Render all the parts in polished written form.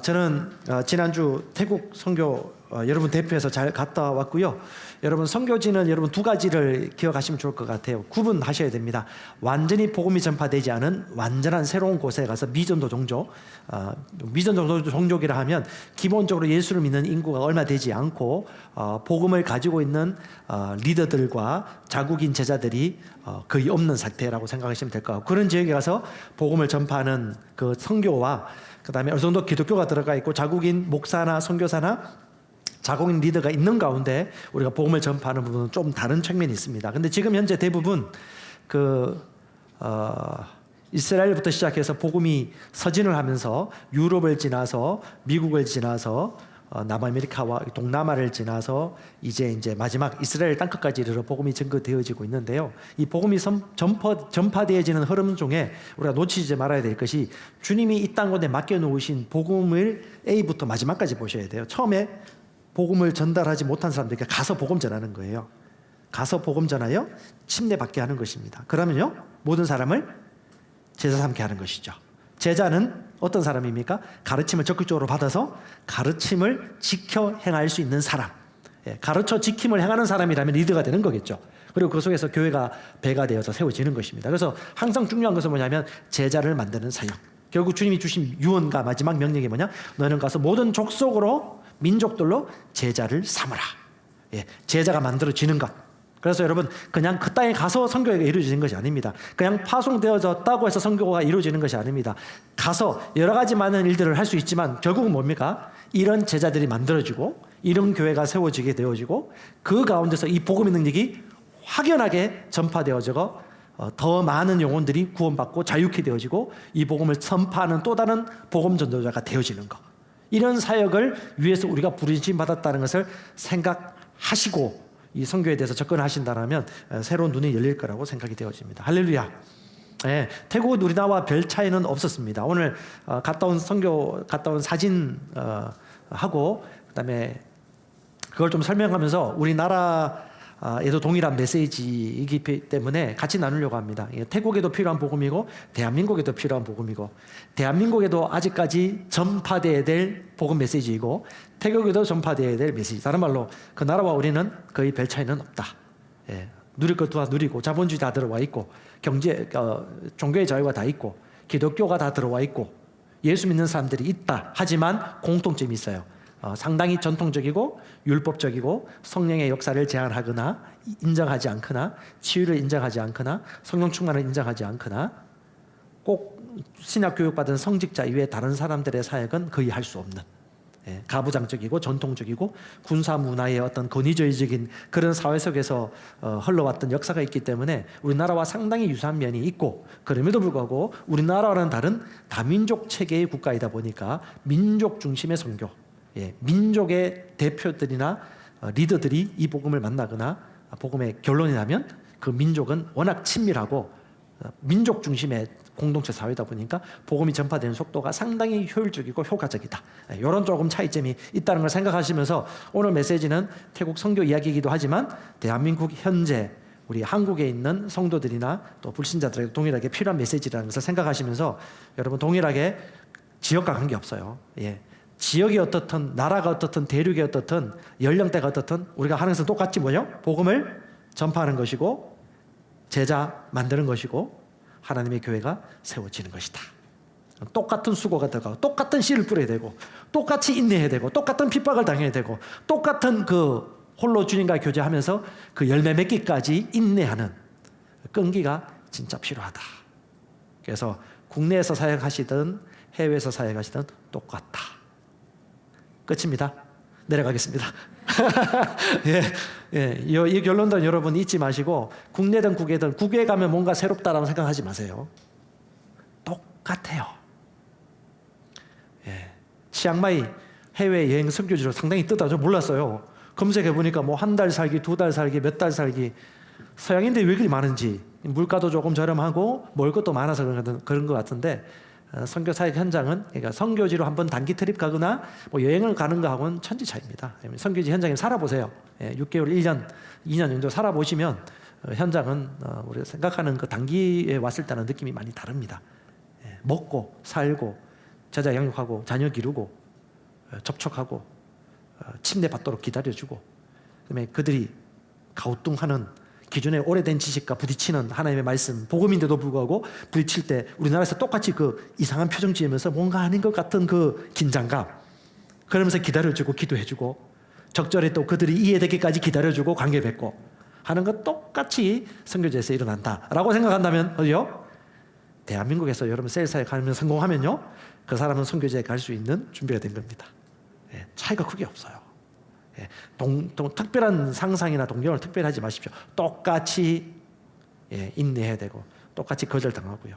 저는 지난주 태국 선교 여러분 대표해서 잘 갔다 왔고요. 여러분 선교지는 여러분 두 가지를 기억하시면 좋을 것 같아요. 구분하셔야 됩니다. 완전히 복음이 전파되지 않은 완전한 새로운 곳에 가서 미전도 종족, 미전도 종족이라 하면 기본적으로 예수를 믿는 인구가 얼마 되지 않고 복음을 가지고 있는 리더들과 자국인 제자들이 거의 없는 상태라고 생각하시면 될 것 같고, 그런 지역에 가서 복음을 전파하는 그 선교와 그 다음에 어느 정도 기독교가 들어가 있고 자국인 목사나 선교사나 자국인 리더가 있는 가운데 우리가 복음을 전파하는 부분은 좀 다른 측면이 있습니다. 근데 지금 현재 대부분 이스라엘부터 시작해서 복음이 서진을 하면서 유럽을 지나서 미국을 지나서 남아메리카와 동남아를 지나서 이제 마지막 이스라엘 땅끝까지 이르러 복음이 전거되어지고 있는데요. 이 복음이 전파되어지는 흐름 중에 우리가 놓치지 말아야 될 것이, 주님이 이 땅에 맡겨놓으신 복음을 A부터 마지막까지 보셔야 돼요. 처음에 복음을 전달하지 못한 사람들에게 가서 복음 전하는 거예요. 가서 복음 전하여 침례받게 하는 것입니다. 그러면요, 모든 사람을 제자 삼게 하는 것이죠. 제자는 어떤 사람입니까? 가르침을 적극적으로 받아서 가르침을 지켜 행할 수 있는 사람, 가르쳐 지킴을 행하는 사람이라면 리더가 되는 거겠죠. 그리고 그 속에서 교회가 배가 되어서 세워지는 것입니다. 그래서 항상 중요한 것은 뭐냐면 제자를 만드는 사역. 결국 주님이 주신 유언과 마지막 명령이 뭐냐? 너는 가서 모든 족속으로 민족들로 제자를 삼으라. 제자가 만들어지는 것. 그래서 여러분, 그냥 그 땅에 가서 선교가 이루어지는 것이 아닙니다. 그냥 파송되어졌다고 해서 선교가 이루어지는 것이 아닙니다. 가서 여러 가지 많은 일들을 할 수 있지만 결국은 뭡니까? 이런 제자들이 만들어지고 이런 교회가 세워지게 되어지고 그 가운데서 이 복음의 능력이 확연하게 전파되어지고 더 많은 영혼들이 구원받고 자유케 되어지고 이 복음을 선파하는 또 다른 복음 전도자가 되어지는 것. 이런 사역을 위해서 우리가 부르심 받았다는 것을 생각하시고 이 선교에 대해서 접근하신다면 새로운 눈이 열릴 거라고 생각이 되어집니다. 할렐루야. 태국은 우리나라와 별 차이는 없었습니다. 오늘 갔다 온 사진 하고 그다음에 그걸 좀 설명하면서 우리나라에도 동일한 메시지이기 때문에 같이 나누려고 합니다. 태국에도 필요한 복음이고 대한민국에도 필요한 복음이고, 대한민국에도 아직까지 전파되어야 될 복음 메시지이고 태국에도 전파되어야 될 메시지. 다른 말로 그 나라와 우리는 거의 별 차이는 없다. 누릴 것도 다 누리고 자본주의 다 들어와 있고 종교의 자유가 다 있고 기독교가 다 들어와 있고 예수 믿는 사람들이 있다. 하지만 공통점이 있어요. 상당히 전통적이고 율법적이고 성령의 역사를 제한하거나 인정하지 않거나 치유를 인정하지 않거나 성령 충만을 인정하지 않거나 꼭 신학 교육받은 성직자 이외에 다른 사람들의 사역은 거의 할 수 없는, 가부장적이고 전통적이고 군사 문화의 어떤 권위주의적인 그런 사회 속에서 흘러왔던 역사가 있기 때문에 우리나라와 상당히 유사한 면이 있고, 그럼에도 불구하고 우리나라와는 다른 다민족 체계의 국가이다 보니까 민족 중심의 선교, 민족의 대표들이나 리더들이 이 복음을 만나거나 복음의 결론이 나면 그 민족은 워낙 친밀하고 민족 중심의 공동체 사회다 보니까 복음이 전파되는 속도가 상당히 효율적이고 효과적이다. 이런 조금 차이점이 있다는 걸 생각하시면서 오늘 메시지는 태국 선교 이야기이기도 하지만 대한민국 현재 우리 한국에 있는 성도들이나 또 불신자들에게 동일하게 필요한 메시지라는 것을 생각하시면서 여러분, 동일하게 지역과 관계없어요. 지역이 어떻든 나라가 어떻든 대륙이 어떻든 연령대가 어떻든 우리가 하는 것은 똑같지 뭐요? 복음을 전파하는 것이고 제자 만드는 것이고 하나님의 교회가 세워지는 것이다. 똑같은 수고가 들어가고 똑같은 씨를 뿌려야 되고 똑같이 인내해야 되고 똑같은 핍박을 당해야 되고 똑같은 홀로 주님과 교제하면서 그 열매 맺기까지 인내하는 끈기가 진짜 필요하다. 그래서 국내에서 사역하시든 해외에서 사역하시든 똑같다. 끝입니다. 내려가겠습니다. 이 결론도 여러분 잊지 마시고, 국내든 국외든 국외에 가면 뭔가 새롭다라고 생각하지 마세요. 똑같아요. 치앙마이 해외여행 선교지로 상당히 뜨다. 저 몰랐어요. 검색해보니까 뭐 한 달 살기, 두 달 살기, 몇 달 살기, 서양인들이 왜 그리 많은지, 물가도 조금 저렴하고 먹을 것도 많아서 그런 것 같은데, 선교 사역 현장은, 그러니까 선교지로 한번 단기 트립 가거나 뭐 여행을 가는 거하고는 천지 차이입니다. 선교지 현장에 살아보세요. 6개월, 1년, 2년 정도 살아보시면 현장은 우리가 생각하는 그 단기에 왔을 때는 느낌이 많이 다릅니다. 먹고 살고 제자 양육하고 자녀 기르고 접촉하고 침대 받도록 기다려주고, 그다음에 그들이 가우뚱하는 기존의 오래된 지식과 부딪히는 하나님의 말씀, 복음인데도 불구하고 부딪힐 때 우리나라에서 똑같이 그 이상한 표정 지으면서 뭔가 아닌 것 같은 그 긴장감, 그러면서 기다려주고 기도해주고 적절히 또 그들이 이해되기까지 기다려주고 관계 맺고 하는 것 똑같이 선교제에서 일어난다라고 생각한다면 어디요? 대한민국에서 여러분 셀사에 가면 성공하면요, 그 사람은 선교제에 갈 수 있는 준비가 된 겁니다. 차이가 크게 없어요. 특별한 상상이나 동경을 특별히 하지 마십시오. 똑같이 인내해야 되고 똑같이 거절당하고요,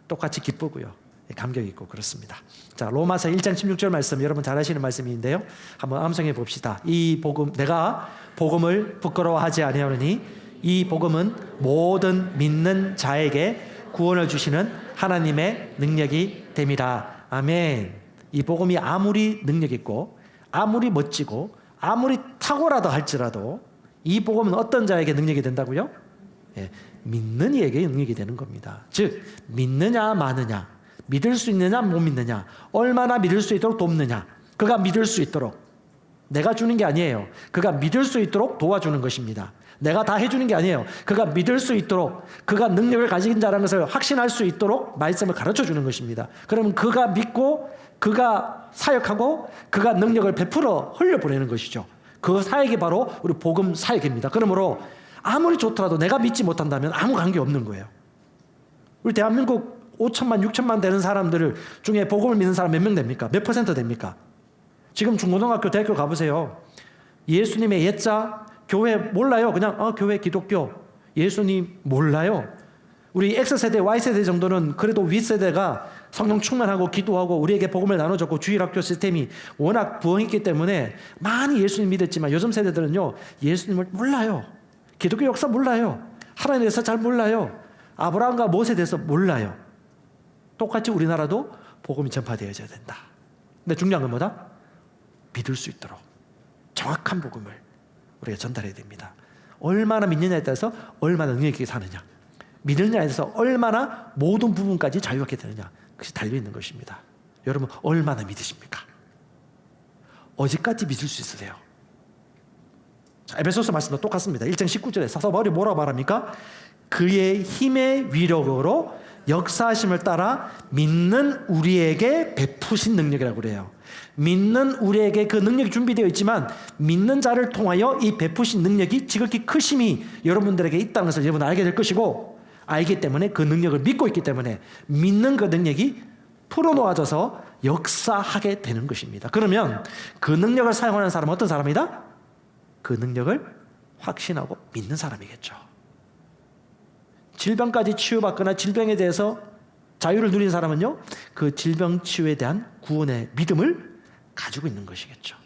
똑같이 기쁘고요, 감격이 있고 그렇습니다. 자, 로마서 1장 16절 말씀, 여러분 잘 아시는 말씀인데요, 한번 암송해 봅시다. 이 복음, 내가 복음을 부끄러워하지 아니하노니 이 복음은 모든 믿는 자에게 구원을 주시는 하나님의 능력이 됨이라. 아멘. 이 복음이 아무리 능력 있고 아무리 멋지고 아무리 탁월하다 할지라도 이 복음은 어떤 자에게 능력이 된다고요? 믿는 이에게 능력이 되는 겁니다. 즉 믿느냐 마느냐, 믿을 수 있느냐 못 믿느냐, 얼마나 믿을 수 있도록 돕느냐, 그가 믿을 수 있도록, 내가 주는 게 아니에요. 그가 믿을 수 있도록 도와주는 것입니다. 내가 다 해주는 게 아니에요. 그가 믿을 수 있도록, 그가 능력을 가진 자라는 것을 확신할 수 있도록 말씀을 가르쳐 주는 것입니다. 그러면 그가 믿고 그가 사역하고 그가 능력을 베풀어 흘려보내는 것이죠. 그 사역이 바로 우리 복음 사역입니다. 그러므로 아무리 좋더라도 내가 믿지 못한다면 아무 관계 없는 거예요. 우리 대한민국 5천만 6천만 되는 사람들 중에 복음을 믿는 사람 몇 명 됩니까? 몇 퍼센트 됩니까? 지금 중고등학교 대학교 가보세요. 예수님의 옛자 교회 몰라요. 그냥 교회 기독교, 예수님 몰라요. 우리 X세대, Y세대 정도는 그래도 윗세대가 성령 충만하고 기도하고 우리에게 복음을 나눠줬고 주일학교 시스템이 워낙 부흥했기 때문에 많이 예수님 믿었지만 요즘 세대들은요, 예수님을 몰라요. 기독교 역사 몰라요. 하나님에 대해서 잘 몰라요. 아브라함과 모세에 대해서 몰라요. 똑같이 우리나라도 복음이 전파되어져야 된다. 근데 중요한 건 뭐다? 믿을 수 있도록 정확한 복음을 우리가 전달해야 됩니다. 얼마나 믿느냐에 따라서 얼마나 능력 있게 사느냐, 믿느냐에 대해서 얼마나 모든 부분까지 자유롭게 되느냐, 그것이 달려있는 것입니다. 여러분 얼마나 믿으십니까? 어디까지 믿을 수 있으세요? 자, 에베소서 말씀도 똑같습니다. 1장 19절에 사도 바울이 뭐라고 말합니까? 그의 힘의 위력으로 역사하심을 따라 믿는 우리에게 베푸신 능력이라고 그래요. 믿는 우리에게 그 능력이 준비되어 있지만 믿는 자를 통하여 이 베푸신 능력이 지극히 크심이 여러분들에게 있다는 것을 여러분 알게 될 것이고, 알기 때문에 그 능력을 믿고 있기 때문에 믿는 그 능력이 풀어놓아져서 역사하게 되는 것입니다. 그러면 그 능력을 사용하는 사람은 어떤 사람이다? 그 능력을 확신하고 믿는 사람이겠죠. 질병까지 치유받거나 질병에 대해서 자유를 누린 사람은요, 그 질병 치유에 대한 구원의 믿음을 가지고 있는 것이겠죠.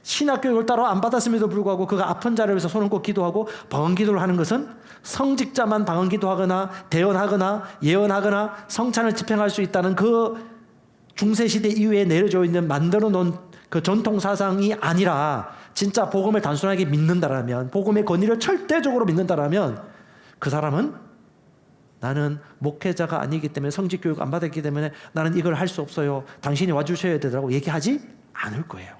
신학교육을 따로 안 받았음에도 불구하고 그가 아픈 자를 위해서 손을 꼭 기도하고 방언기도를 하는 것은 성직자만 방언기도하거나 대언하거나 예언하거나 성찬을 집행할 수 있다는 그 중세시대 이후에 내려져 있는 만들어 놓은 그 전통 사상이 아니라, 진짜 복음을 단순하게 믿는다라면, 복음의 권위를 절대적으로 믿는다라면 그 사람은 나는 목회자가 아니기 때문에 성직교육 안 받았기 때문에 나는 이걸 할 수 없어요, 당신이 와주셔야 되더라고 얘기하지 않을 거예요.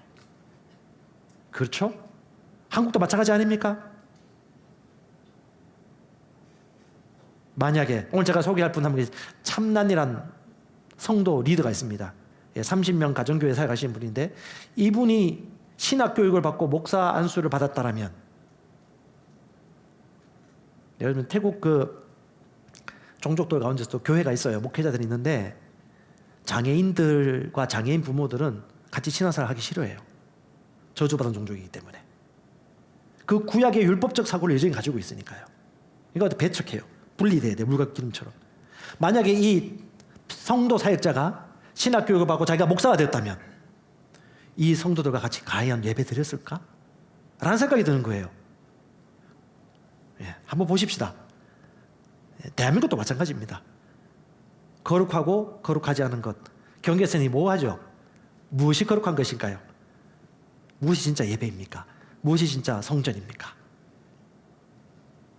그렇죠? 한국도 마찬가지 아닙니까? 만약에 오늘 제가 소개할 분 한 분, 참난이란 성도 리더가 있습니다. 30명 가정교회 사역하시는 분인데, 이분이 신학교육을 받고 목사 안수를 받았다라면, 예를 들면 태국 그 종족들 가운데서도 교회가 있어요. 목회자들이 있는데 장애인들과 장애인 부모들은 같이 신앙생활 하기 싫어해요. 저주받은 종족이기 때문에. 그 구약의 율법적 사고를 여전히 가지고 있으니까요. 이거 배척해요. 분리돼야 돼요. 물과 기름처럼. 만약에 이 성도 사역자가 신학교육을 받고 자기가 목사가 되었다면 이 성도들과 같이 과연 예배 드렸을까? 라는 생각이 드는 거예요. 한번 보십시다. 대한민국도 마찬가지입니다. 거룩하고 거룩하지 않은 것, 경계선이 뭐하죠? 무엇이 거룩한 것일까요? 무엇이 진짜 예배입니까? 무엇이 진짜 성전입니까?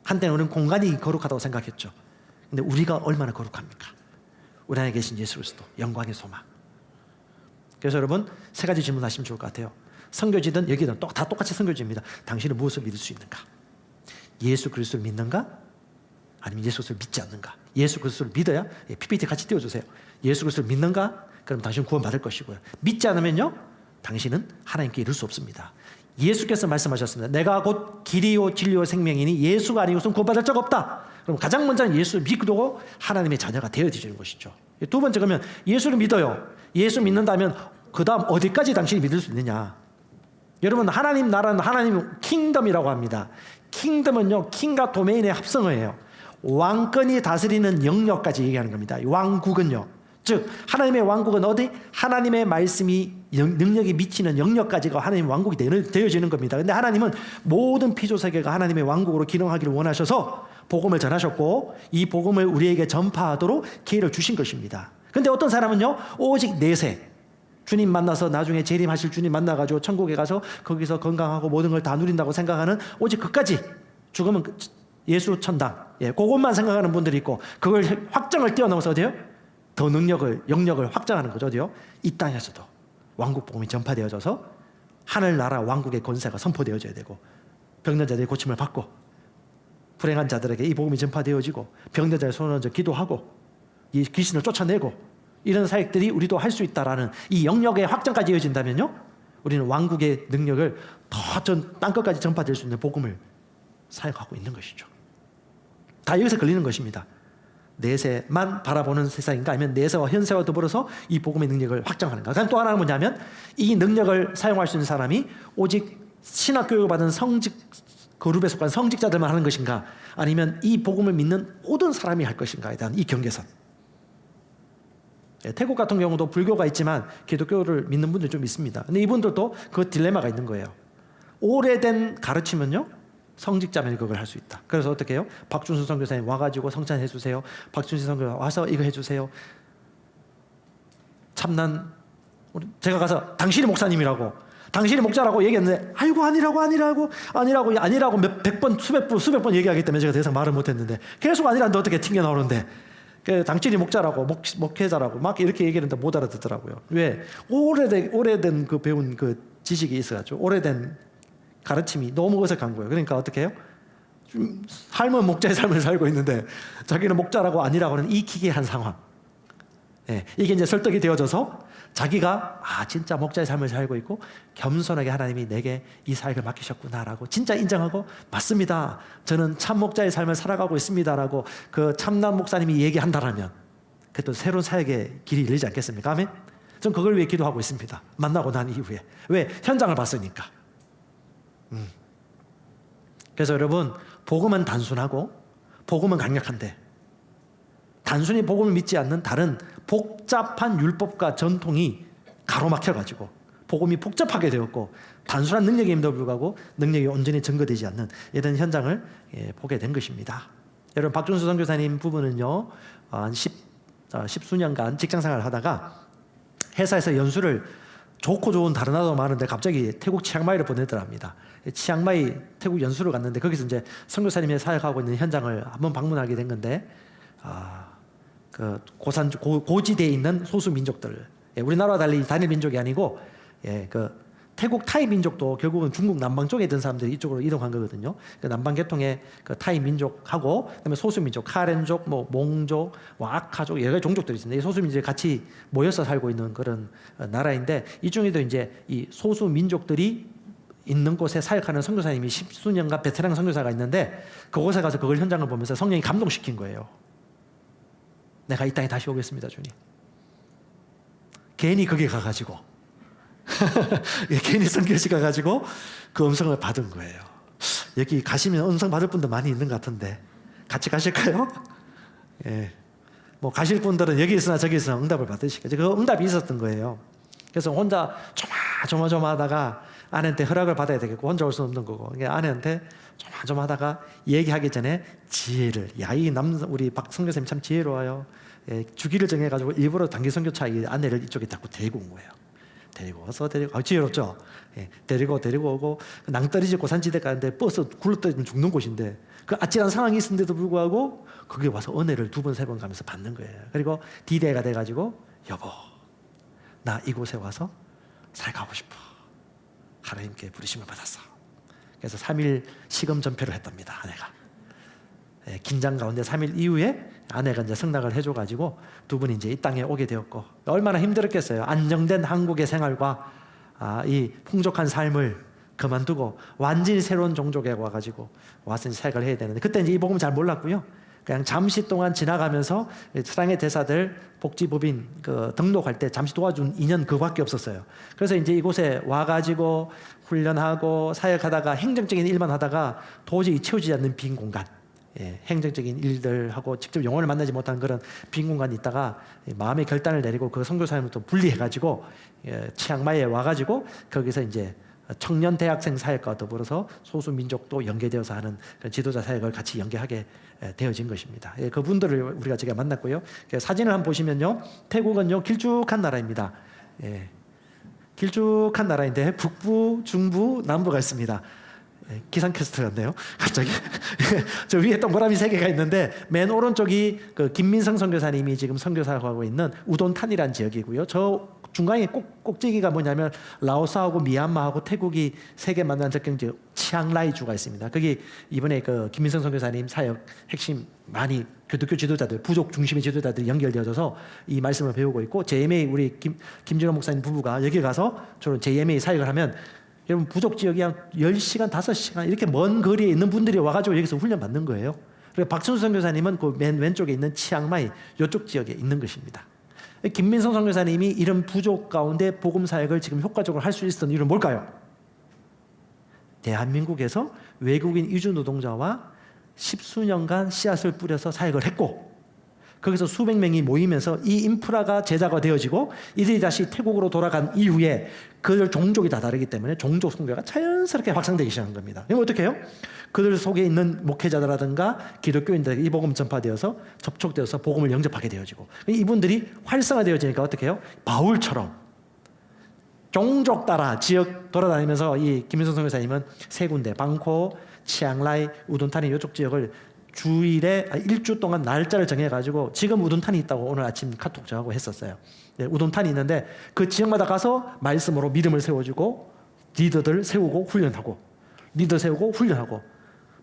한때는 우리는 공간이 거룩하다고 생각했죠. 근데 우리가 얼마나 거룩합니까? 우리 안에 계신 예수 그리스도, 영광의 소망. 그래서 여러분 세 가지 질문하시면 좋을 것 같아요. 선교지든 여기든 다 똑같이 선교지입니다. 당신은 무엇을 믿을 수 있는가? 예수 그리스도를 믿는가? 아니면 예수 그리스도를 믿지 않는가? 예수 그리스도를 믿어야, PPT 같이 띄워주세요. 예수 그리스도를 믿는가? 그럼 당신은 구원받을 것이고요. 믿지 않으면요, 당신은 하나님께 이룰 수 없습니다. 예수께서 말씀하셨습니다. 내가 곧 길이요 진리요 생명이니 예수가 아니고서는 구원받을 자가 없다. 그럼 가장 먼저는 예수를 믿고 하나님의 자녀가 되어지는 것이죠. 두 번째, 그러면 예수를 믿어요. 예수 믿는다면 그 다음 어디까지 당신이 믿을 수 있느냐? 여러분, 하나님 나라는 하나님 킹덤이라고 합니다. 킹덤은요, 킹과 도메인의 합성어예요. 왕권이 다스리는 영역까지 얘기하는 겁니다. 왕국은요, 즉 하나님의 왕국은 어디? 하나님의 말씀이 능력이 미치는 영역까지가 하나님의 왕국이 되어지는 겁니다. 근데 하나님은 모든 피조세계가 하나님의 왕국으로 기능하기를 원하셔서 복음을 전하셨고 이 복음을 우리에게 전파하도록 기회를 주신 것입니다. 근데 어떤 사람은요, 오직 내세 주님 만나서 나중에 재림하실 주님 만나가지고 천국에 가서 거기서 건강하고 모든 걸 다 누린다고 생각하는, 오직 그까지 죽으면 예수 천당, 그것만 생각하는 분들이 있고, 그걸 확정을 뛰어넘어서 어디요? 더 영역을 확장하는 거죠. 어디요? 이 땅에서도 왕국 복음이 전파되어져서 하늘나라 왕국의 권세가 선포되어져야 되고, 병든 자들이 고침을 받고, 불행한 자들에게 이 복음이 전파되어지고, 병든 자의 손을 얹어 기도하고, 이 귀신을 쫓아내고, 이런 사역들이 우리도 할 수 있다라는 이 영역의 확장까지 이어진다면요, 우리는 왕국의 능력을 더 땅끝까지 전파될 수 있는 복음을 사역하고 있는 것이죠. 다 여기서 걸리는 것입니다. 내세만 바라보는 세상인가, 아니면 내세와 현세와 더불어서 이 복음의 능력을 확장하는가. 그럼 또 하나는 뭐냐면, 이 능력을 사용할 수 있는 사람이 오직 신학교육을 받은 성직 그룹에 속한 성직자들만 하는 것인가, 아니면 이 복음을 믿는 모든 사람이 할 것인가에 대한 이 경계선. 태국 같은 경우도 불교가 있지만 기독교를 믿는 분들이 좀 있습니다. 근데 이분들도 그 딜레마가 있는 거예요. 오래된 가르치면요, 성직자면 그걸 할 수 있다. 그래서 어떻게 해요? 박준수 선교사님 와가지고 성찬해 주세요. 박준수 선교사 와서 이거 해주세요. 참난, 제가 가서 당신이 목사님이라고, 당신이 목자라고 얘기했는데, 아이고 아니라고 백 번, 수백 번 얘기하기 때문에 제가 더 이상 말을 못했는데, 계속 아니라는데 어떻게 튕겨 나오는데, 당신이 목자라고, 목회자라고 막 이렇게 얘기했는데 못 알아듣더라고요. 왜? 오래된 그 배운 그 지식이 있어가지고, 오래된 가르침이 너무 어색한 거예요. 그러니까 어떻게 해요? 삶은 목자의 삶을 살고 있는데 자기는 목자라고 아니라고 하는 이 기괴한 상황. 이게 이제 설득이 되어져서 자기가 진짜 목자의 삶을 살고 있고 겸손하게 하나님이 내게 이 사역을 맡기셨구나라고 진짜 인정하고, 맞습니다, 저는 참 목자의 삶을 살아가고 있습니다라고 그 참남 목사님이 얘기한다라면 그것도 새로운 사역의 길이 열리지 않겠습니까? 아멘? 전 그걸 위해 기도하고 있습니다. 만나고 난 이후에. 왜? 현장을 봤으니까. 그래서 여러분, 복음은 단순하고 복음은 강력한데, 단순히 복음을 믿지 않는 다른 복잡한 율법과 전통이 가로막혀가지고 복음이 복잡하게 되었고, 단순한 능력임에도 불구하고 능력이 온전히 증거되지 않는 이런 현장을 보게 된 것입니다. 여러분, 박준수 선교사님 부부는요, 한 십수년간 직장생활을 하다가 회사에서 연수를, 좋고 좋은 다른 나라도 많은데 갑자기 태국 치앙마이를 보내더랍니다. 치앙마이 태국 연수를 갔는데 거기서 이제 선교사님이 사역하고 있는 현장을 한번 방문하게 된 건데, 그 고지대에 있는 소수 민족들, 우리나라와 달리 단일 민족이 아니고, 그 태국 타이 민족도 결국은 중국 남방 쪽에 있던 사람들이 이쪽으로 이동한 거거든요. 그 남방 계통의 그 타이 민족하고, 그다음에 소수 민족, 카렌족, 몽족, 아카족, 여러 가지 종족들이 있습니다. 이 소수 민족이 같이 모여서 살고 있는 그런 나라인데, 이 중에도 이제 이 소수 민족들이 있는 곳에 사역하는 선교사님이 십수년간 베테랑 선교사가 있는데, 그곳에 가서 그걸 현장을 보면서 성령이 감동시킨 거예요. 내가 이 땅에 다시 오겠습니다, 주님. 괜히 거기 가가지고 괜히 선교지 가가지고 그 음성을 받은 거예요. 여기 가시면 음성 받을 분도 많이 있는 것 같은데 같이 가실까요? 뭐 가실 분들은 여기 있으나 저기 있으나 응답을 받으시겠죠. 그 응답이 있었던 거예요. 그래서 혼자 조마조마하다가 아내한테 허락을 받아야 되겠고, 혼자 올 수 없는 거고, 아내한테 조마조마하다가 얘기하기 전에 지혜를, 우리 박 선교사님 참 지혜로워요. 주기를 정해가지고 일부러 단기 선교차 아내를 이쪽에 자꾸 데리고 온 거예요. 지혜롭죠? 데리고 오고, 낭떠러지 고산지대 가는데 버스 굴러떨어지면 죽는 곳인데 그 아찔한 상황이 있었는데도 불구하고 거기에 와서 은혜를 2번, 3번 가면서 받는 거예요. 그리고 D-Day가 돼가지고 여보, 나 이곳에 와서 살가고 싶어. 하나님께 부르심을 받았어. 그래서 3일 시금 전폐를 했답니다. 아내가. 긴장 가운데 3일 이후에 아내가 이제 승낙을 해줘가지고 2분이 이제 이 땅에 오게 되었고, 얼마나 힘들었겠어요. 안정된 한국의 생활과 이 풍족한 삶을 그만두고 완전히 새로운 종족에 와가지고 와서 사역을 해야 되는데, 그때 이제 이 복음 잘 몰랐고요. 그냥 잠시 동안 지나가면서 사랑의 대사들 복지법인 등록할 때 잠시 도와준 인연 그거밖에 없었어요. 그래서 이제 이곳에 와가지고 훈련하고 사역하다가 행정적인 일만 하다가 도저히 채워지지 않는 빈 공간, 행정적인 일들하고 직접 영혼을 만나지 못한 그런 빈 공간이 있다가 마음의 결단을 내리고 그 선교사님부터 분리해가지고 치앙마이에 와가지고 거기서 이제 청년 대학생 사역과 더불어서 소수 민족도 연계되어서 하는 지도자 사역을 같이 연계하게 되어진 것입니다. 그분들을 우리가 제가 만났고요. 사진을 한번 보시면요, 태국은요 길쭉한 나라입니다. 길쭉한 나라인데 북부, 중부, 남부가 있습니다. 기상캐스터 같네요. 갑자기 저 위에 동그라미 3개가 있는데 맨 오른쪽이 그 김민성 선교사님이 지금 선교사하고 있는 우돈탄이라는 지역이고요. 저 중간에 꼭지기가 뭐냐면 라오스하고 미얀마하고 태국이 3개 만난 접경지 치앙라이주가 있습니다. 거기 이번에 그 김민성 선교사님 사역 핵심 많이 기독교 지도자들, 부족 중심의 지도자들이 연결되어져서 이 말씀을 배우고 있고, JMA 우리 김진호 목사님 부부가 여기 가서 주로 JMA 사역을 하면, 여러분 부족 지역이 한 10시간, 5시간 이렇게 먼 거리에 있는 분들이 와가지고 여기서 훈련 받는 거예요. 그리고 박천수 선교사님은 그 맨 왼쪽에 있는 치앙마이 이쪽 지역에 있는 것입니다. 김민성 선교사님이 이런 부족 가운데 복음 사역을 지금 효과적으로 할 수 있었던 이유는 뭘까요? 대한민국에서 외국인 이주 노동자와 10수년간 씨앗을 뿌려서 사역을 했고, 거기서 수백 명이 모이면서 이 인프라가 제자가 되어지고, 이들이 다시 태국으로 돌아간 이후에 그들 종족이 다 다르기 때문에 종족 선교가 자연스럽게 확산되기 시작한 겁니다. 그럼 어떻게 해요? 그들 속에 있는 목회자라든가 기독교인들에게 이 복음 전파되어서 접촉되어서 복음을 영접하게 되어지고, 이분들이 활성화되어지니까 어떻게 해요? 바울처럼 종족 따라 지역 돌아다니면서 이 김민성 선교사님은 3군데, 방코, 치앙라이, 우돈탄이 이쪽 지역을 주일에 1주 동안 날짜를 정해가지고, 지금 우돈탄이 있다고 오늘 아침 카톡 저하고 했었어요. 우돈탄이 있는데 그 지역마다 가서 말씀으로 믿음을 세워주고 리더들 세우고 훈련하고, 리더 세우고 훈련하고,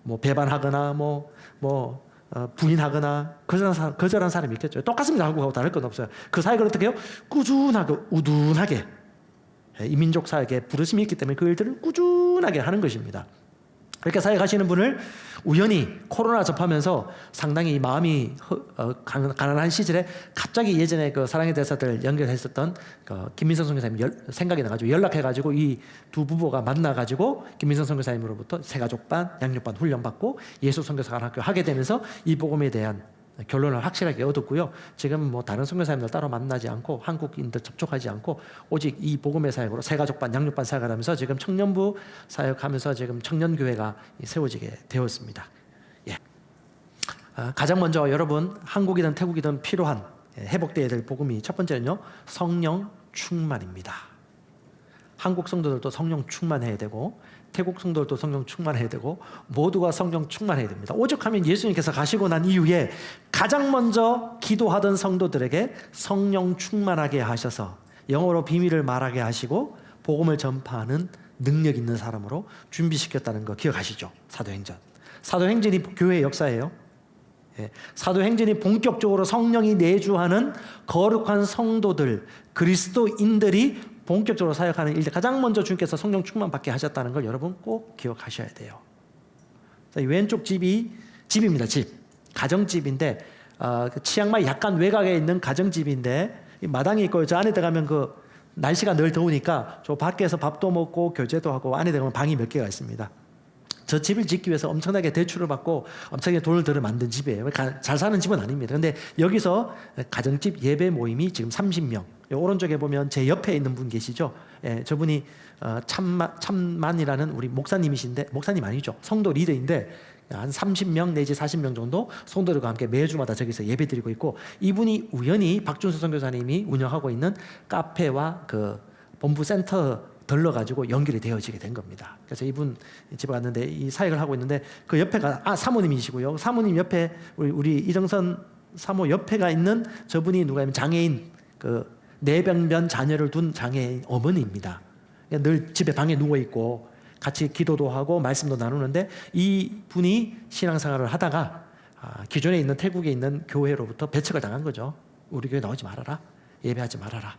뭐 배반하거나 부인하거나 거절한 사람이 있겠죠. 똑같습니다. 한국하고 다를 건 없어요. 그 사역을 어떻게 해요? 꾸준하게 우둔하게, 이민족 사역에 부르심이 있기 때문에 그 일들을 꾸준하게 하는 것입니다. 이렇게 사역하시는 분을 우연히 코로나 접하면서 상당히 마음이 가난한 시절에 갑자기 예전에 그 사랑의 대사들 연결했었던 그 김민성 선교사님 생각이 나가지고 연락해가지고 이 2 부부가 만나가지고 김민성 선교사님으로부터 새가족반, 양육반 훈련받고 예수 선교사학교 하게 되면서 이 복음에 대한 결론을 확실하게 얻었고요. 지금 뭐 다른 선교사님들 따로 만나지 않고 한국인들 접촉하지 않고 오직 이 복음의 사역으로 새가족반, 양육반 사역을 하면서 지금 청년부 사역하면서 지금 청년교회가 세워지게 되었습니다. 가장 먼저 여러분 한국이든 태국이든 필요한 회복되어야 될 복음이 첫 번째는요, 성령 충만입니다. 한국 성도들도 성령 충만해야 되고 태국 성도들도 성령 충만해야 되고 모두가 성령 충만해야 됩니다. 오죽하면 예수님께서 가시고 난 이후에 가장 먼저 기도하던 성도들에게 성령 충만하게 하셔서 영어로 비밀을 말하게 하시고 복음을 전파하는 능력 있는 사람으로 준비시켰다는 거 기억하시죠? 사도행전. 사도행전이 교회의 역사예요. 사도행전이 본격적으로 성령이 내주하는 거룩한 성도들, 그리스도인들이 본격적으로 사역하는 일들, 가장 먼저 주님께서 성령 충만 받게 하셨다는 걸 여러분 꼭 기억하셔야 돼요. 왼쪽 집입니다. 집. 가정집인데 치앙마이 약간 외곽에 있는 가정집인데 마당이 있고 저 안에 들어가면 그 날씨가 늘 더우니까 저 밖에서 밥도 먹고 교제도 하고 안에 들어가면 방이 몇 개가 있습니다. 저 집을 짓기 위해서 엄청나게 대출을 받고 엄청나게 돈을 들여 만든 집이에요. 잘 사는 집은 아닙니다. 근데 여기서 가정집 예배 모임이 지금 30명. 오른쪽에 보면 제 옆에 있는 분 계시죠? 저분이 참만이라는 우리 목사님이신데, 목사님 아니죠. 성도 리더인데 한 30명 내지 40명 정도 성도들과 함께 매주마다 저기서 예배 드리고 있고, 이분이 우연히 박준수 선교사님이 운영하고 있는 카페와 그 본부 센터 덜러가지고 연결이 되어지게 된 겁니다. 그래서 이분 집에 갔는데 이 사역을 하고 있는데 그 옆에가 사모님이시고요. 사모님 옆에 우리 이정선 사모 옆에가 있는 저분이 누가냐면 장애인 그 뇌병변 자녀를 둔 장애인 어머니입니다. 늘 집에 방에 누워 있고 같이 기도도 하고 말씀도 나누는데 이 분이 신앙생활을 하다가 기존에 있는 태국에 있는 교회로부터 배척을 당한 거죠. 우리 교회 나오지 말아라. 예배하지 말아라.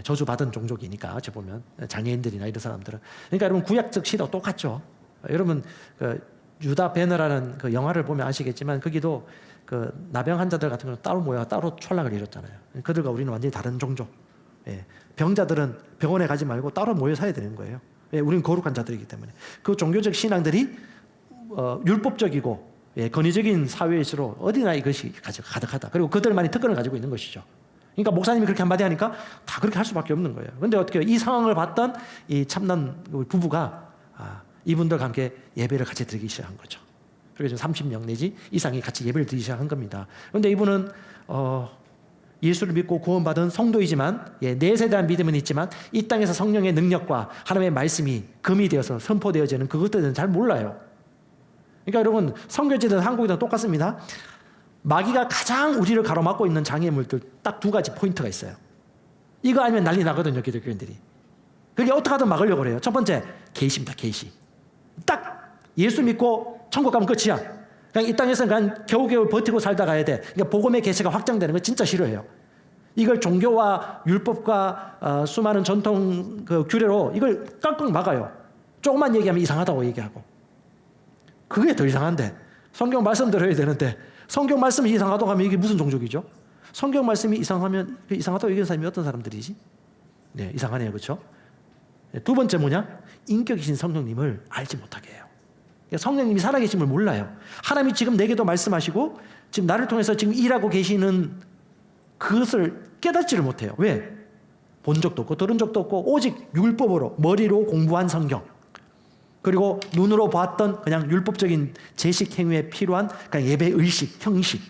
저주받은 종족이니까 어찌 보면 장애인들이나 이런 사람들은. 그러니까 여러분 구약적 시대와 똑같죠. 여러분 그 유다 배너라는 그 영화를 보면 아시겠지만 거기도 그 나병 환자들 같은 경우는 따로 모여 따로 촌락을 이뤘잖아요. 그들과 우리는 완전히 다른 종족. 병자들은 병원에 가지 말고 따로 모여 사야 되는 거예요. 우리는 거룩한 자들이기 때문에. 그 종교적 신앙들이 율법적이고 권위적인 사회일수록 어디나 이것이 가득하다. 그리고 그들만이 특권을 가지고 있는 것이죠. 그러니까 목사님이 그렇게 한마디 하니까 다 그렇게 할 수밖에 없는 거예요. 그런데 어떻게 이 상황을 봤던 이 참남 부부가 이분들과 함께 예배를 같이 드리기 시작한 거죠. 그래서 30명 내지 이상이 같이 예배를 드리기 시작한 겁니다. 그런데 이분은 예수를 믿고 구원받은 성도이지만 넷에 대한 믿음은 있지만 이 땅에서 성령의 능력과 하나님의 말씀이 금이 되어서 선포되어지는 그것들은 잘 몰라요. 그러니까 여러분 선교지든 한국이든 똑같습니다. 마귀가 가장 우리를 가로막고 있는 장애물들 딱 두 가지 포인트가 있어요. 이거 알면 난리 나거든요, 기독교인들이. 그게 어떻게 하든 막으려고 그래요. 첫 번째, 계시입니다, 계시. 딱 예수 믿고 천국 가면 끝이야. 그냥 이 땅에서는 그냥 겨우겨우 버티고 살다 가야 돼. 그러니까 복음의 계시가 확장되는 거 진짜 싫어해요. 이걸 종교와 율법과 수많은 전통 그 규례로 이걸 깡깡 막아요. 조금만 얘기하면 이상하다고 얘기하고. 그게 더 이상한데 성경 말씀 들어야 되는데 성경 말씀이 이상하다고 하면 이게 무슨 종족이죠? 성경 말씀이 이상하면 이상하다고 얘기하는 사람이 어떤 사람들이지? 네, 이상하네요, 그렇죠? 두 번째 뭐냐? 인격이신 성령님을 알지 못하게 해요. 성령님이 살아계심을 몰라요. 하나님이 지금 내게도 말씀하시고 지금 나를 통해서 지금 일하고 계시는 그것을 깨닫지를 못해요. 왜? 본 적도 없고 들은 적도 없고 오직 율법으로 머리로 공부한 성경 그리고 눈으로 봤던 그냥 율법적인 제식 행위에 필요한 그냥 예배 의식, 형식.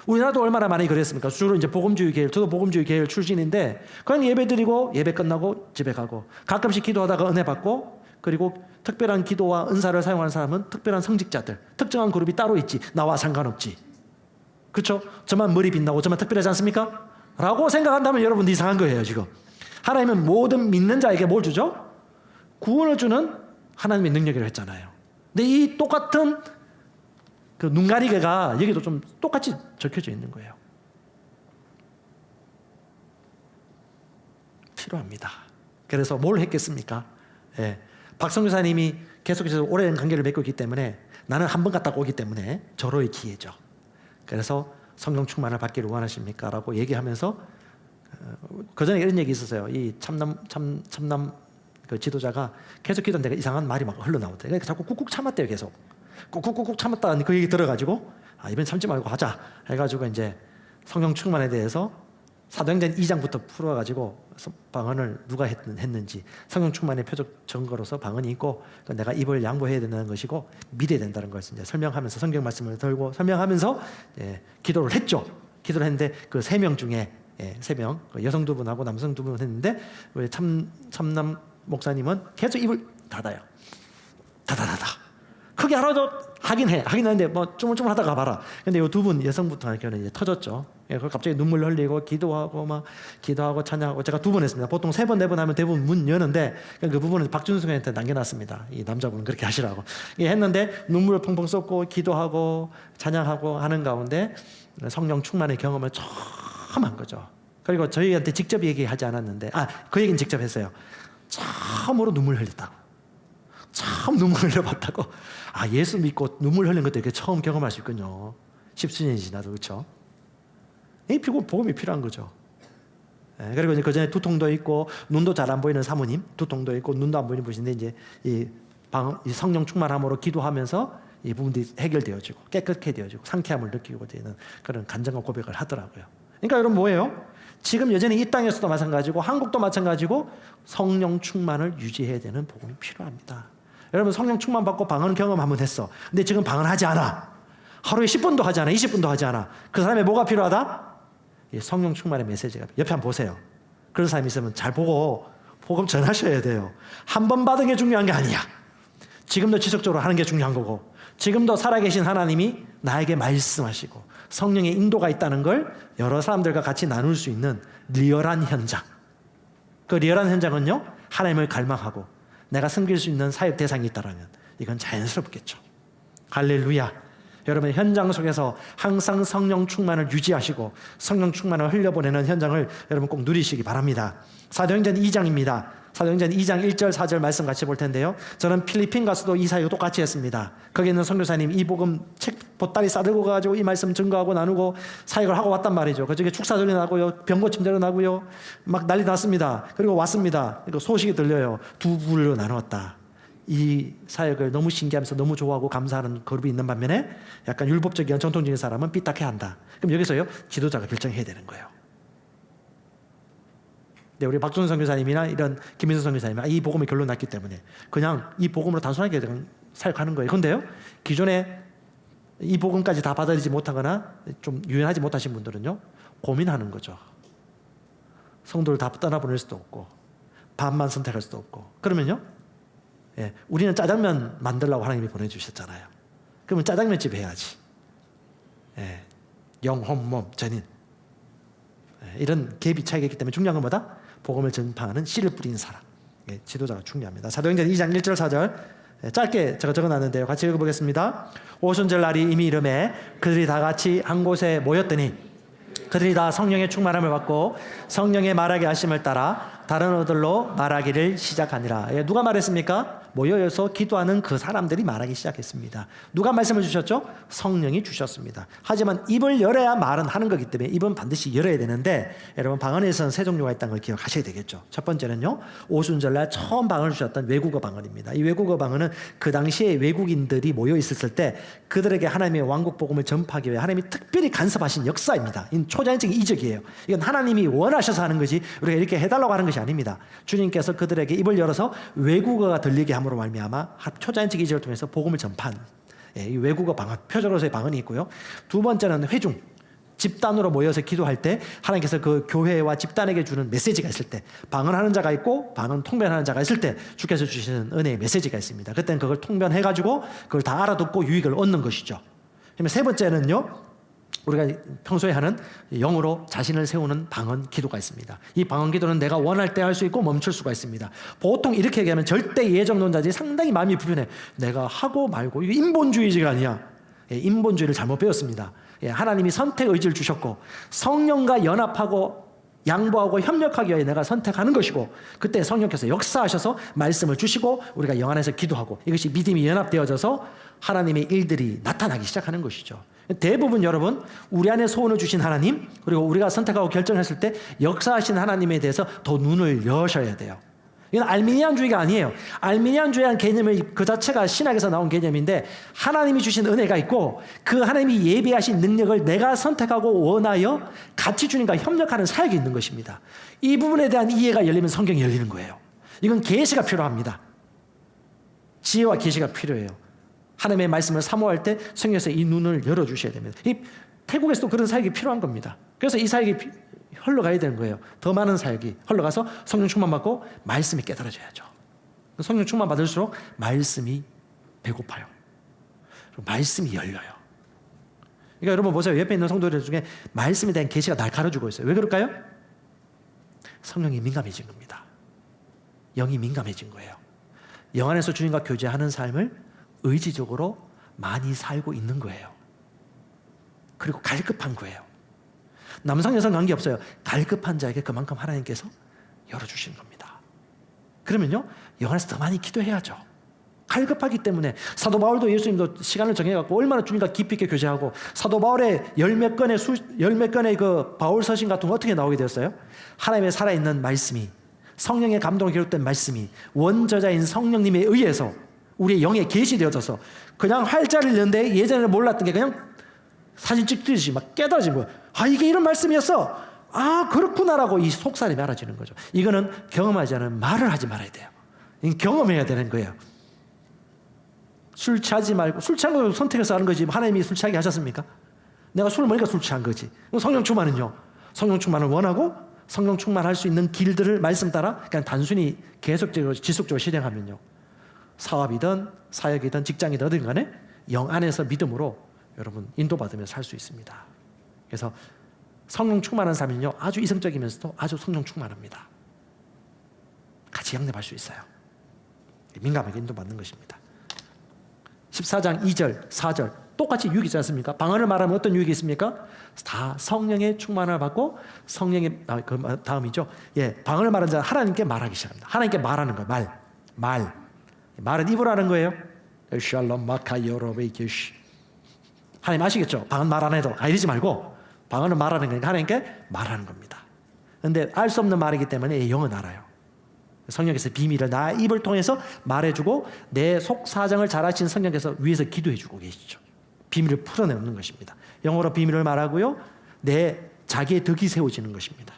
우리나라도 얼마나 많이 그랬습니까? 주로 이제 복음주의 계열, 저도 복음주의 계열 출신인데 그냥 예배 드리고 예배 끝나고 집에 가고 가끔씩 기도하다가 은혜 받고 그리고 특별한 기도와 은사를 사용하는 사람은 특별한 성직자들, 특정한 그룹이 따로 있지 나와 상관없지. 그렇죠? 저만 머리 빛나고 저만 특별하지 않습니까? 라고 생각한다면 여러분도 이상한 거예요, 지금. 하나님은 모든 믿는 자에게 뭘 주죠? 구원을 주는 하나님의 능력이라고 했잖아요. 근데 이 똑같은 그 눈가리개가 여기도 좀 똑같이 적혀져 있는 거예요. 필요합니다. 그래서 뭘 했겠습니까? 박성규사님이 계속해서 오랜 관계를 맺고 있기 때문에 나는 한 번 갔다 오기 때문에 절호의 기회죠. 그래서 성령 충만을 받기를 원하십니까? 라고 얘기하면서 그 전에 이런 얘기 있었어요. 이 참남 그 지도자가 계속 기도하는데 이상한 말이 막 흘러나오대. 그러니까 자꾸 꾹꾹 참았대요, 계속. 꾹꾹꾹 참았다 그 얘기 들어가지고 이번 참지 말고 하자 해가지고 이제 성령 충만에 대해서 사도행전 2장부터 풀어가지고 방언을 누가 했는지 성령 충만의 표적 증거로서 방언이 있고 내가 입을 양보해야 된다는 것이고 믿어야 된다는 것을 이제 설명하면서 성경 말씀을 들고 설명하면서 기도를 했죠. 기도를 했는데 그 3명 중에 3명 여성 2분하고 남성 2분 했는데 우리 참남 목사님은 계속 입을 닫아요. 닫아. 크게 하라도 하긴 하는데 뭐 쭈물쭈물 하다가 봐라. 근데 이 2분 여성부터 하니까는 이제 터졌죠. 그걸 갑자기 눈물 흘리고 기도하고 찬양하고 제가 2번 했습니다. 보통 3번, 4번 하면 대부분 문 여는데 그 부분은 박준수한테 남겨놨습니다. 이 남자분은 그렇게 하시라고. 했는데 눈물을 펑펑 쏟고 기도하고 찬양하고 하는 가운데 성령 충만의 경험을 처음 한 거죠. 그리고 저희한테 직접 얘기하지 않았는데 그 얘기는 직접 했어요. 처음으로 눈물 흘렸다고. 처음 눈물 흘려봤다고. 예수 믿고 눈물 흘린 것도 이렇게 처음 경험할 수 있군요. 10수년이 지나도. 그렇죠? 이 복음이 필요한 거죠. 그리고 이제 그 전에 두통도 있고 눈도 잘 안 보이는 사모님, 두통도 있고 눈도 안 보이는 분인데 이제 이 성령 충만함으로 기도하면서 이 부분들이 해결되어지고 깨끗해 되어지고 상쾌함을 느끼고 되는 그런 간증과 고백을 하더라고요. 그러니까 여러분 뭐예요? 지금 여전히 이 땅에서도 마찬가지고 한국도 마찬가지고 성령 충만을 유지해야 되는 복음이 필요합니다. 여러분 성령 충만 받고 방언 경험 한번 했어. 근데 지금 방언하지 않아. 하루에 10분도 하지 않아. 20분도 하지 않아. 그 사람의 뭐가 필요하다? 성령 충만의 메시지가 옆에 한번 보세요. 그런 사람이 있으면 잘 보고 복음 전하셔야 돼요. 한 번 받은 게 중요한 게 아니야. 지금도 지속적으로 하는 게 중요한 거고, 지금도 살아계신 하나님이 나에게 말씀하시고 성령의 인도가 있다는 걸 여러 사람들과 같이 나눌 수 있는 리얼한 현장. 그 리얼한 현장은요, 하나님을 갈망하고 내가 섬길 수 있는 사역 대상이 있다면 이건 자연스럽겠죠. 할렐루야. 여러분, 현장 속에서 항상 성령 충만을 유지하시고 성령 충만을 흘려보내는 현장을 여러분 꼭 누리시기 바랍니다. 사도행전 2장입니다. 사도행전 2장 1절 4절 말씀 같이 볼 텐데요, 저는 필리핀 가서도 이 사역을 똑같이 했습니다. 거기 있는 선교사님 이 복음 책 보따리 싸들고 가지고 이 말씀 증거하고 나누고 사역을 하고 왔단 말이죠. 그중에 축사절이 나고요, 병고침절이 나고요, 막 난리 났습니다. 그리고 왔습니다. 그리고 소식이 들려요. 두 부로 나누었다. 이 사역을 너무 신기하면서 너무 좋아하고 감사하는 그룹이 있는 반면에 약간 율법적인 전통적인 사람은 삐딱해한다. 그럼 여기서요, 지도자가 결정해야 되는 거예요. 네, 우리 박준선 선교사님이나 이런 김민수 선교사님이 이 복음의 결론 났기 때문에 그냥 이 복음으로 단순하게 사역하는 거예요. 그런데요, 기존에 이 복음까지 다 받아들이지 못하거나 좀 유연하지 못하신 분들은요, 고민하는 거죠. 성도를 다 떠나보낼 수도 없고 반만 선택할 수도 없고. 그러면요, 예, 우리는 짜장면 만들라고 하나님이 보내주셨잖아요. 그러면 짜장면집 해야지. 예, 영혼, 몸, 전인. 예, 이런 갭이 차이가 있기 때문에 중요한 건 뭐다? 복음을 전파하는 씨를 뿌리는 사람. 예, 지도자가 중요합니다. 사도행전 2장 1절 4절 예, 짧게 제가 적어놨는데요, 같이 읽어보겠습니다. 오순절 날이 이미 이르매 그들이 다 같이 한 곳에 모였더니 그들이 다 성령의 충만함을 받고 성령의 말하게 하심을 따라 다른 어들로 말하기를 시작하니라. 예, 누가 말했습니까? 모여서 기도하는 그 사람들이 말하기 시작했습니다. 누가 말씀을 주셨죠? 성령이 주셨습니다. 하지만 입을 열어야 말은 하는 거기 때문에 입은 반드시 열어야 되는데, 여러분 방언에서는 세 종류가 있다는 걸 기억하셔야 되겠죠. 첫 번째는요, 오순절날 처음 방언을 주셨던 외국어 방언입니다. 이 외국어 방언은 그 당시에 외국인들이 모여 있었을 때 그들에게 하나님의 왕국 복음을 전파하기 위해 하나님이 특별히 간섭하신 역사입니다. 이건 초자연적인 이적이에요. 이건 하나님이 원하셔서 하는 거지 우리가 이렇게 해달라고 하는 것이 아닙니다. 주님께서 그들에게 입을 열어서 외국어가 들리게 함으로 말미암아 초자연적 이적을 통해서 복음을 전파한, 예, 이 외국어 방언, 표적으로서의 방언이 있고요. 두 번째는 회중, 집단으로 모여서 기도할 때 하나님께서 그 교회와 집단에게 주는 메시지가 있을 때, 방언하는 자가 있고 방언 통변하는 자가 있을 때 주께서 주시는 은혜의 메시지가 있습니다. 그때는 그걸 통변해가지고 그걸 다 알아듣고 유익을 얻는 것이죠. 그러면 세 번째는요, 우리가 평소에 하는 영으로 자신을 세우는 방언 기도가 있습니다. 이 방언 기도는 내가 원할 때 할 수 있고 멈출 수가 있습니다. 보통 이렇게 얘기하면 절대 예정론자들이 상당히 마음이 불편해. 내가 하고 말고, 이거 인본주의가 아니야. 예, 인본주의를 잘못 배웠습니다. 예, 하나님이 선택 의지를 주셨고 성령과 연합하고 양보하고 협력하기 위해 내가 선택하는 것이고, 그때 성령께서 역사하셔서 말씀을 주시고 우리가 영 안에서 기도하고, 이것이 믿음이 연합되어져서 하나님의 일들이 나타나기 시작하는 것이죠. 대부분 여러분, 우리 안에 소원을 주신 하나님, 그리고 우리가 선택하고 결정했을 때 역사하신 하나님에 대해서 더 눈을 여셔야 돼요. 이건 알미니안주의가 아니에요. 알미니안주의한 개념을 그 자체가 신학에서 나온 개념인데, 하나님이 주신 은혜가 있고 그 하나님이 예비하신 능력을 내가 선택하고 원하여 같이 주님과 협력하는 사역이 있는 것입니다. 이 부분에 대한 이해가 열리면 성경이 열리는 거예요. 이건 계시가 필요합니다. 지혜와 계시가 필요해요. 하나님의 말씀을 사모할 때 성경에서 이 눈을 열어주셔야 됩니다. 이 태국에서도 그런 사역이 필요한 겁니다. 그래서 이 사역이 흘러가야 되는 거예요. 더 많은 사역이 흘러가서 성령 충만 받고 말씀이 깨달아져야죠. 성령 충만 받을수록 말씀이 배고파요. 말씀이 열려요. 그러니까 여러분 보세요. 옆에 있는 성도들 중에 말씀에 대한 계시가 날카로워지고 있어요. 왜 그럴까요? 성령이 민감해진 겁니다. 영이 민감해진 거예요. 영 안에서 주님과 교제하는 삶을 의지적으로 많이 살고 있는 거예요. 그리고 갈급한 거예요. 남성 여성 관계없어요. 갈급한 자에게 그만큼 하나님께서 열어주시는 겁니다. 그러면요, 영 안에서 더 많이 기도해야죠. 갈급하기 때문에 사도 바울도 예수님도 시간을 정해갖고 얼마나 주님과 깊이 있게 교제하고, 사도 바울의 열 몇 건의 그 바울 서신 같은 거 어떻게 나오게 되었어요? 하나님의 살아있는 말씀이, 성령의 감동으로 기록된 말씀이 원저자인 성령님에 의해서 우리의 영에 계시되어져서 그냥 활자를 넣는데 예전에는 몰랐던 게 그냥 사진 찍듯이 막 깨달아진 거예요. 아, 이게 이런 말씀이었어. 아, 그렇구나라고 이 속살이 알아지는 거죠. 이거는 경험하지 않으면 말을 하지 말아야 돼요. 경험해야 되는 거예요. 술 취하지 말고, 술 취한 거 선택해서 하는 거지 하나님이 술 취하게 하셨습니까? 내가 술을 먹으니까 술 취한 거지. 성령 충만은요, 성령 충만을 원하고 성령 충만할 수 있는 길들을 말씀 따라 그냥 단순히 계속적으로 지속적으로 실행하면요, 사업이든 사역이든 직장이든 어딘 간에 영 안에서 믿음으로 여러분 인도받으면서 살 수 있습니다. 그래서 성령 충만한 삶은요, 아주 이성적이면서도 아주 성령 충만합니다. 같이 영접할 수 있어요. 민감하게 인도받는 것입니다. 14장 2절 4절 똑같이 유익이지 않습니까? 방언을 말하면 어떤 유익이 있습니까? 다 성령의 충만을 받고 성령의 그 다음이죠. 예, 방언을 말하는 자 하나님께 말하기 시작합니다. 하나님께 말하는 거예요. 말은 입으로 하는 거예요. 샬롬 마카요로베이키시. 하나님 아시겠죠? 방언 말 안 해도 이러지 말고 방언을 말하는 거니까 하나님께 말하는 겁니다. 그런데 알 수 없는 말이기 때문에 영은 알아요. 성령께서 비밀을 나 입을 통해서 말해주고 내 속 사정을 잘 아시는 성령께서 위에서 기도해주고 계시죠. 비밀을 풀어내는 것입니다. 영어로 비밀을 말하고요, 내 자기의 덕이 세워지는 것입니다.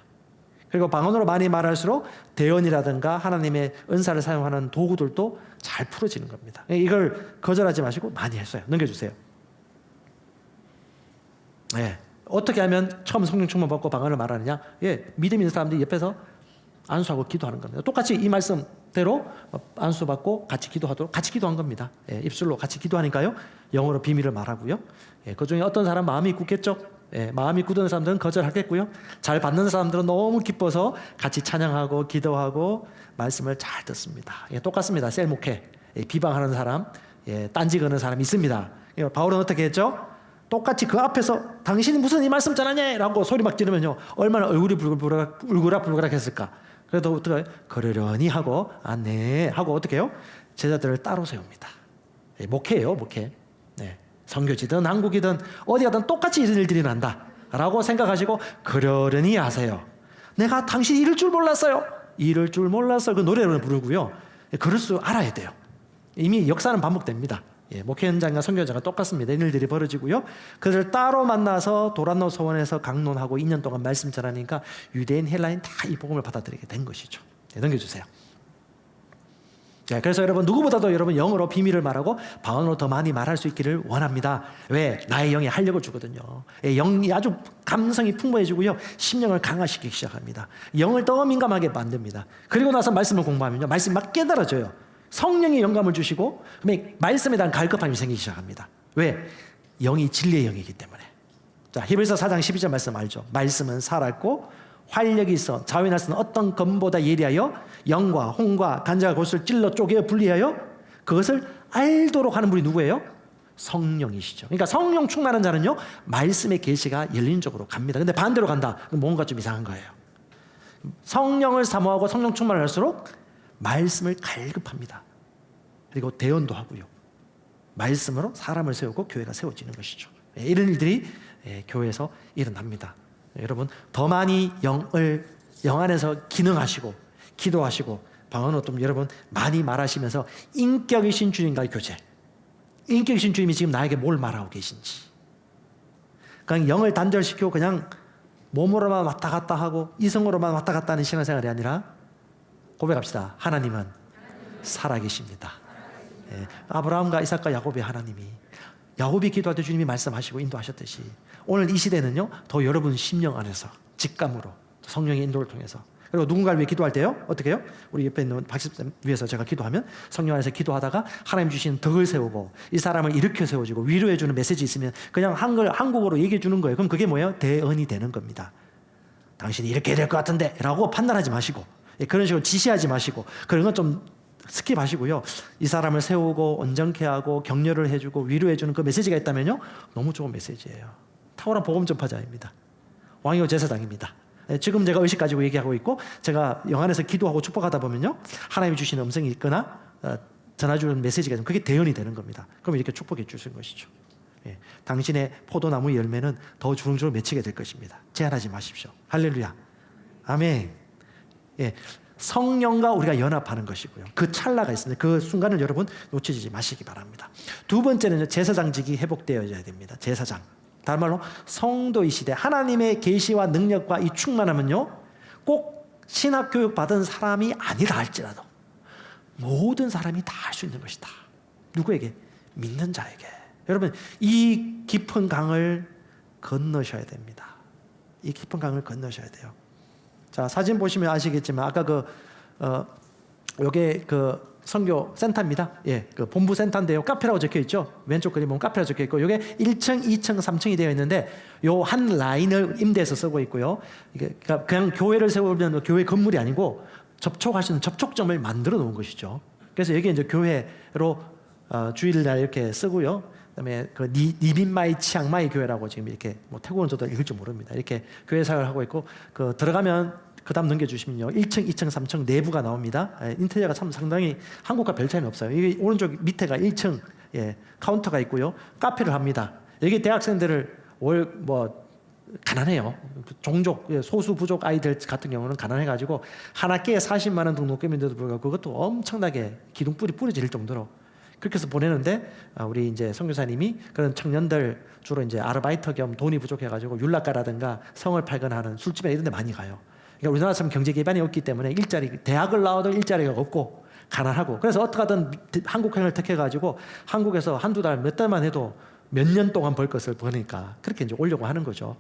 그리고 방언으로 많이 말할수록 대언이라든가 하나님의 은사를 사용하는 도구들도 잘 풀어지는 겁니다. 이걸 거절하지 마시고 많이 했어요. 넘겨주세요. 네. 어떻게 하면 처음 성령 충만 받고 방언을 말하느냐? 예, 믿음 있는 사람들이 옆에서 안수하고 기도하는 겁니다. 똑같이 이 말씀대로 안수받고 같이 기도하도록 같이 기도한 겁니다. 예, 입술로 같이 기도하니까요, 영어로 비밀을 말하고요. 예, 그 중에 어떤 사람 마음이 굳겠죠? 예, 마음이 굳은 사람들은 거절하겠고요. 잘 받는 사람들은 너무 기뻐서 같이 찬양하고 기도하고 말씀을 잘 듣습니다. 예, 똑같습니다. 셀 목회, 예, 비방하는 사람, 예, 딴지 거는 사람이 있습니다. 예, 바울은 어떻게 했죠? 똑같이 그 앞에서 당신이 무슨 이 말씀 잘하냐? 라고 소리 막 지르면요, 얼마나 얼굴이 울그락불그락 했을까? 그래도 어떻게 그러려니 하고 네 하고 어떻게 해요? 제자들을 따로 세웁니다. 예, 목회예요, 목회. 네. 선교지든 한국이든 어디 가든 똑같이 일들이 난다 라고 생각하시고 그러려니 하세요. 내가 당신이 이럴 줄 몰랐어요. 이럴 줄 몰랐어. 그 노래를 부르고요. 그럴 줄 알아야 돼요. 이미 역사는 반복됩니다. 예, 목회 현장과 선교자가 똑같습니다. 이런 일들이 벌어지고요. 그들을 따로 만나서 도란노 서원에서 강론하고 2년 동안 말씀 전하니까 유대인, 헬라인 다 이 복음을 받아들이게 된 것이죠. 네, 넘겨주세요. 네, 그래서 여러분 누구보다도 여러분 영어로 비밀을 말하고 방언으로 더 많이 말할 수 있기를 원합니다. 왜? 나의 영이 활력을 주거든요. 예, 영이 아주 감성이 풍부해지고요, 심령을 강화시키기 시작합니다. 영을 더 민감하게 만듭니다. 그리고 나서 말씀을 공부하면요, 말씀이 막 깨달아져요. 성령이 영감을 주시고 그러면 말씀에 대한 갈급함이 생기기 시작합니다. 왜? 영이 진리의 영이기 때문에. 자, 히브리서 4장 12절 말씀 알죠? 말씀은 살았고 활력이 있어 자윈할 수는 어떤 검보다 예리하여 영과 홍과 간장과 골수를 찔러 쪼개어 분리하여 그것을 알도록 하는 분이 누구예요? 성령이시죠. 그러니까 성령 충만한 자는요, 말씀의 계시가 열린 쪽으로 갑니다. 근데 반대로 간다. 그럼 뭔가 좀 이상한 거예요. 성령을 사모하고 성령 충만을 할수록 말씀을 갈급합니다. 그리고 대언도 하고요. 말씀으로 사람을 세우고 교회가 세워지는 것이죠. 이런 일들이 교회에서 일어납니다. 여러분 더 많이 영 안에서 기능하시고 기도하시고 방언으로 좀 여러분 많이 말하시면서 인격이신 주님과의 교제, 인격이신 주님이 지금 나에게 뭘 말하고 계신지, 그냥 영을 단절시키고 그냥 몸으로만 왔다 갔다 하고 이성으로만 왔다 갔다 하는 신앙생활이 아니라 고백합시다. 하나님은 살아계십니다. 예, 아브라함과 이삭과 야곱의 하나님이, 야곱이 기도할 때 주님이 말씀하시고 인도하셨듯이 오늘 이 시대는요, 더 여러분 심령 안에서 직감으로 성령의 인도를 통해서, 그리고 누군가를 위해 기도할 때요 어떻게 해요? 우리 옆에 있는 박집사님 위해서 제가 기도하면 성령 안에서 기도하다가 하나님 주신 덕을 세우고 이 사람을 일으켜 세워주고 위로해주는 메시지 있으면 그냥 한국어로 얘기해 주는 거예요. 그럼 그게 뭐예요? 대언이 되는 겁니다. 당신이 이렇게 될 것 같은데 라고 판단하지 마시고, 그런 식으로 지시하지 마시고, 그런 건 좀 스킵하시고요. 이 사람을 세우고 온전케 하고 격려를 해주고 위로해주는 그 메시지가 있다면요, 너무 좋은 메시지예요. 탁월한 복음 전파자입니다. 왕이요 제사장입니다. 지금 제가 의식 가지고 얘기하고 있고 제가 영 안에서 기도하고 축복하다 보면요, 하나님이 주시는 음성이 있거나 전해주는 메시지가 있으면 그게 대언이 되는 겁니다. 그럼 이렇게 축복해 주시는 것이죠. 예, 당신의 포도나무 열매는 더 주렁주렁 맺히게 될 것입니다. 제한하지 마십시오. 할렐루야. 아멘. 예, 성령과 우리가 연합하는 것이고요. 그 찰나가 있습니다. 그 순간을 여러분 놓치지 마시기 바랍니다. 두 번째는 제사장직이 회복되어야 됩니다. 제사장. 다른 말로 성도이시되 하나님의 계시와 능력과 이 충만함은요, 꼭 신학교육 받은 사람이 아니다 할지라도 모든 사람이 다 할 수 있는 것이다. 누구에게? 믿는 자에게. 여러분 이 깊은 강을 건너셔야 됩니다. 이 깊은 강을 건너셔야 돼요. 자, 사진 보시면 아시겠지만 아까 요게 선교 센터입니다. 예, 본부 센터인데요. 카페라고 적혀 있죠. 왼쪽 그림 보면 카페라고 적혀 있고, 요게 1층, 2층, 3층이 되어 있는데 요 한 라인을 임대해서 쓰고 있고요. 이게 그냥 교회를 세우면 교회 건물이 아니고 접촉할 수 있는 접촉점을 만들어 놓은 것이죠. 그래서 여기 이제 교회로 주일날 이렇게 쓰고요. 그다음에 니빈마이 치앙마이 교회라고 지금 이렇게 태국어는 저도 읽을 줄 모릅니다. 이렇게 교회 사역을 하고 있고, 들어가면 그다음 넘겨주시면요, 1층, 2층, 3층 내부가 나옵니다. 인테리어가 참 상당히 한국과 별 차이는 없어요. 이 오른쪽 밑에가 1층, 카운터가 있고요. 카페를 합니다. 여기 대학생들을 가난해요. 종족, 소수 부족 아이들 같은 경우는 가난해가지고 한 학기에 40만 원 등록금인데도 불구하고 그것도 엄청나게 기둥뿌리 뿌려질 정도로 그렇게 해서 보내는데, 우리 이제 선교사님이 그런 청년들 주로 이제 아르바이터 겸 돈이 부족해가지고 율락가라든가 성을 팔거나 하는 술집에 이런 데 많이 가요. 그러니까 우리나라처럼 경제 기반이 없기 때문에 대학을 나와도 일자리가 없고 가난하고, 그래서 어떻게든 한국행을 택해가지고 한국에서 한두 달, 몇 달만 해도 몇 년 동안 벌 것을 버니까 그렇게 이제 오려고 하는 거죠.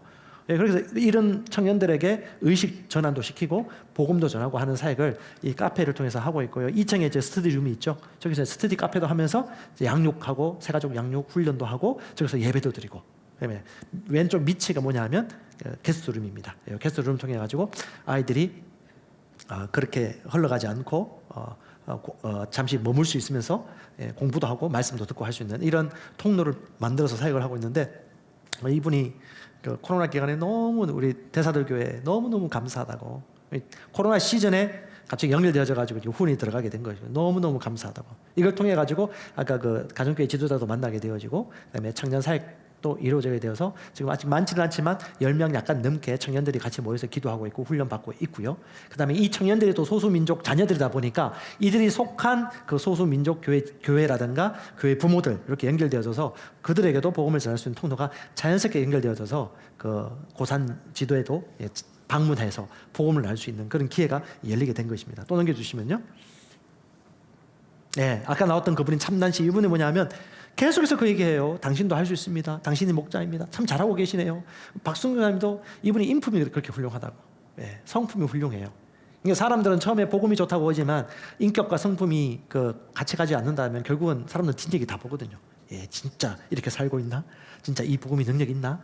그래서 이런 청년들에게 의식 전환도 시키고 복음도 전하고 하는 사역을 이 카페를 통해서 하고 있고요. 2층에 이제 스터디룸이 있죠. 저기서 스터디 카페도 하면서 양육하고 새가족 양육 훈련도 하고 저기서 예배도 드리고, 그다음에 왼쪽 밑이가 뭐냐 하면 게스트룸입니다. 게스트룸 통해 가지고 아이들이 그렇게 흘러가지 않고 잠시 머물 수 있으면서 공부도 하고 말씀도 듣고 할 수 있는 이런 통로를 만들어서 사역을 하고 있는데, 이분이 코로나 기간에 너무 우리 대사들 교회에 너무너무 감사하다고, 코로나 시즌에 갑자기 연결되어져 가지고 후원이 들어가게 된 거죠. 너무너무 감사하다고. 이걸 통해 가지고 아까 가정교회 지도자도 만나게 되어지고, 그다음에 청년 사역도 이루어지게 되어서 지금 아직 많지는 않지만 10명 약간 넘게 청년들이 같이 모여서 기도하고 있고 훈련받고 있고요. 그다음에 이 청년들이 또 소수민족 자녀들이다 보니까 이들이 속한 그 소수민족 교회라든가 교회 부모들 이렇게 연결되어져서 그들에게도 복음을 전할 수 있는 통로가 자연스럽게 연결되어져서 고산 지도에도 방문해서 복음을 알 수 있는 그런 기회가 열리게 된 것입니다. 또 넘겨주시면요. 아까 나왔던 그분이 참난씨, 이분이 뭐냐면 계속해서 그 얘기해요. 당신도 할 수 있습니다. 당신이 목자입니다. 참 잘하고 계시네요. 박승규 사님도 이분이 인품이 그렇게 훌륭하다고. 성품이 훌륭해요. 그러니까 사람들은 처음에 복음이 좋다고 하지만 인격과 성품이 같이 가지 않는다면 결국은 사람들은 뒷얘기 다 보거든요. 진짜 이렇게 살고 있나? 진짜 이 복음이 능력 있나?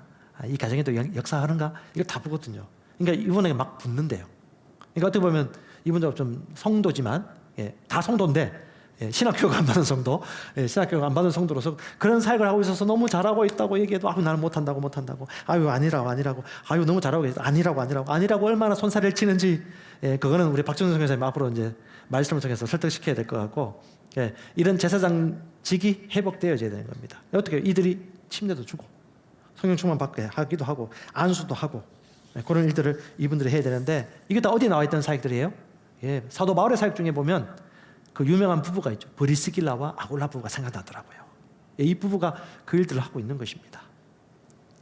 이 가정에도 역사하는가? 이거 다 보거든요. 그러니까 이분에게 막 붙는데요. 그러니까 어떻게 보면 이분도 좀 성도지만, 다 성도인데 신학교가 안 받은 성도, 신학교가 안 받은 성도로서 그런 사역을 하고 있어서 너무 잘하고 있다고 얘기해도 나는 못한다고, 아니라고, 너무 잘하고 있어, 아니라고 얼마나 손살을 치는지, 그거는 우리 박준성 선생님 앞으로 이제 말씀을 통해서 설득시켜야 될 것 같고, 이런 제사장직이 회복되어져야 되는 겁니다. 어떻게 이들이 침례도 주고 성령 충만 받게 하기도 하고 안수도 하고 그런 일들을 이분들이 해야 되는데, 이게 다 어디에 나와 있던 사역들이에요? 사도 바울의 사역 중에 보면 그 유명한 부부가 있죠. 브리스길라와 아굴라 부부가 생각나더라고요. 이 부부가 그 일들을 하고 있는 것입니다.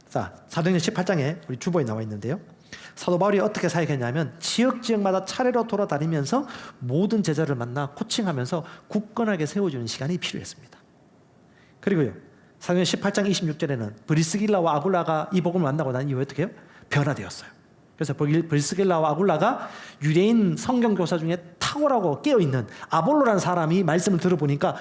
자, 사도행전 18장에 우리 주보에 나와 있는데요. 사도 바울이 어떻게 사역했냐면 지역마다 차례로 돌아다니면서 모든 제자를 만나 코칭하면서 굳건하게 세워주는 시간이 필요했습니다. 그리고요, 사도행전 18장 26절에는 브리스길라와 아굴라가 이 복음을 만나고 난 이후에 어떻게 해요? 변화되었어요. 그래서 브리스길라와 아굴라가 유대인 성경교사 중에 탁월하고 깨어있는 아볼로라는 사람이 말씀을 들어보니까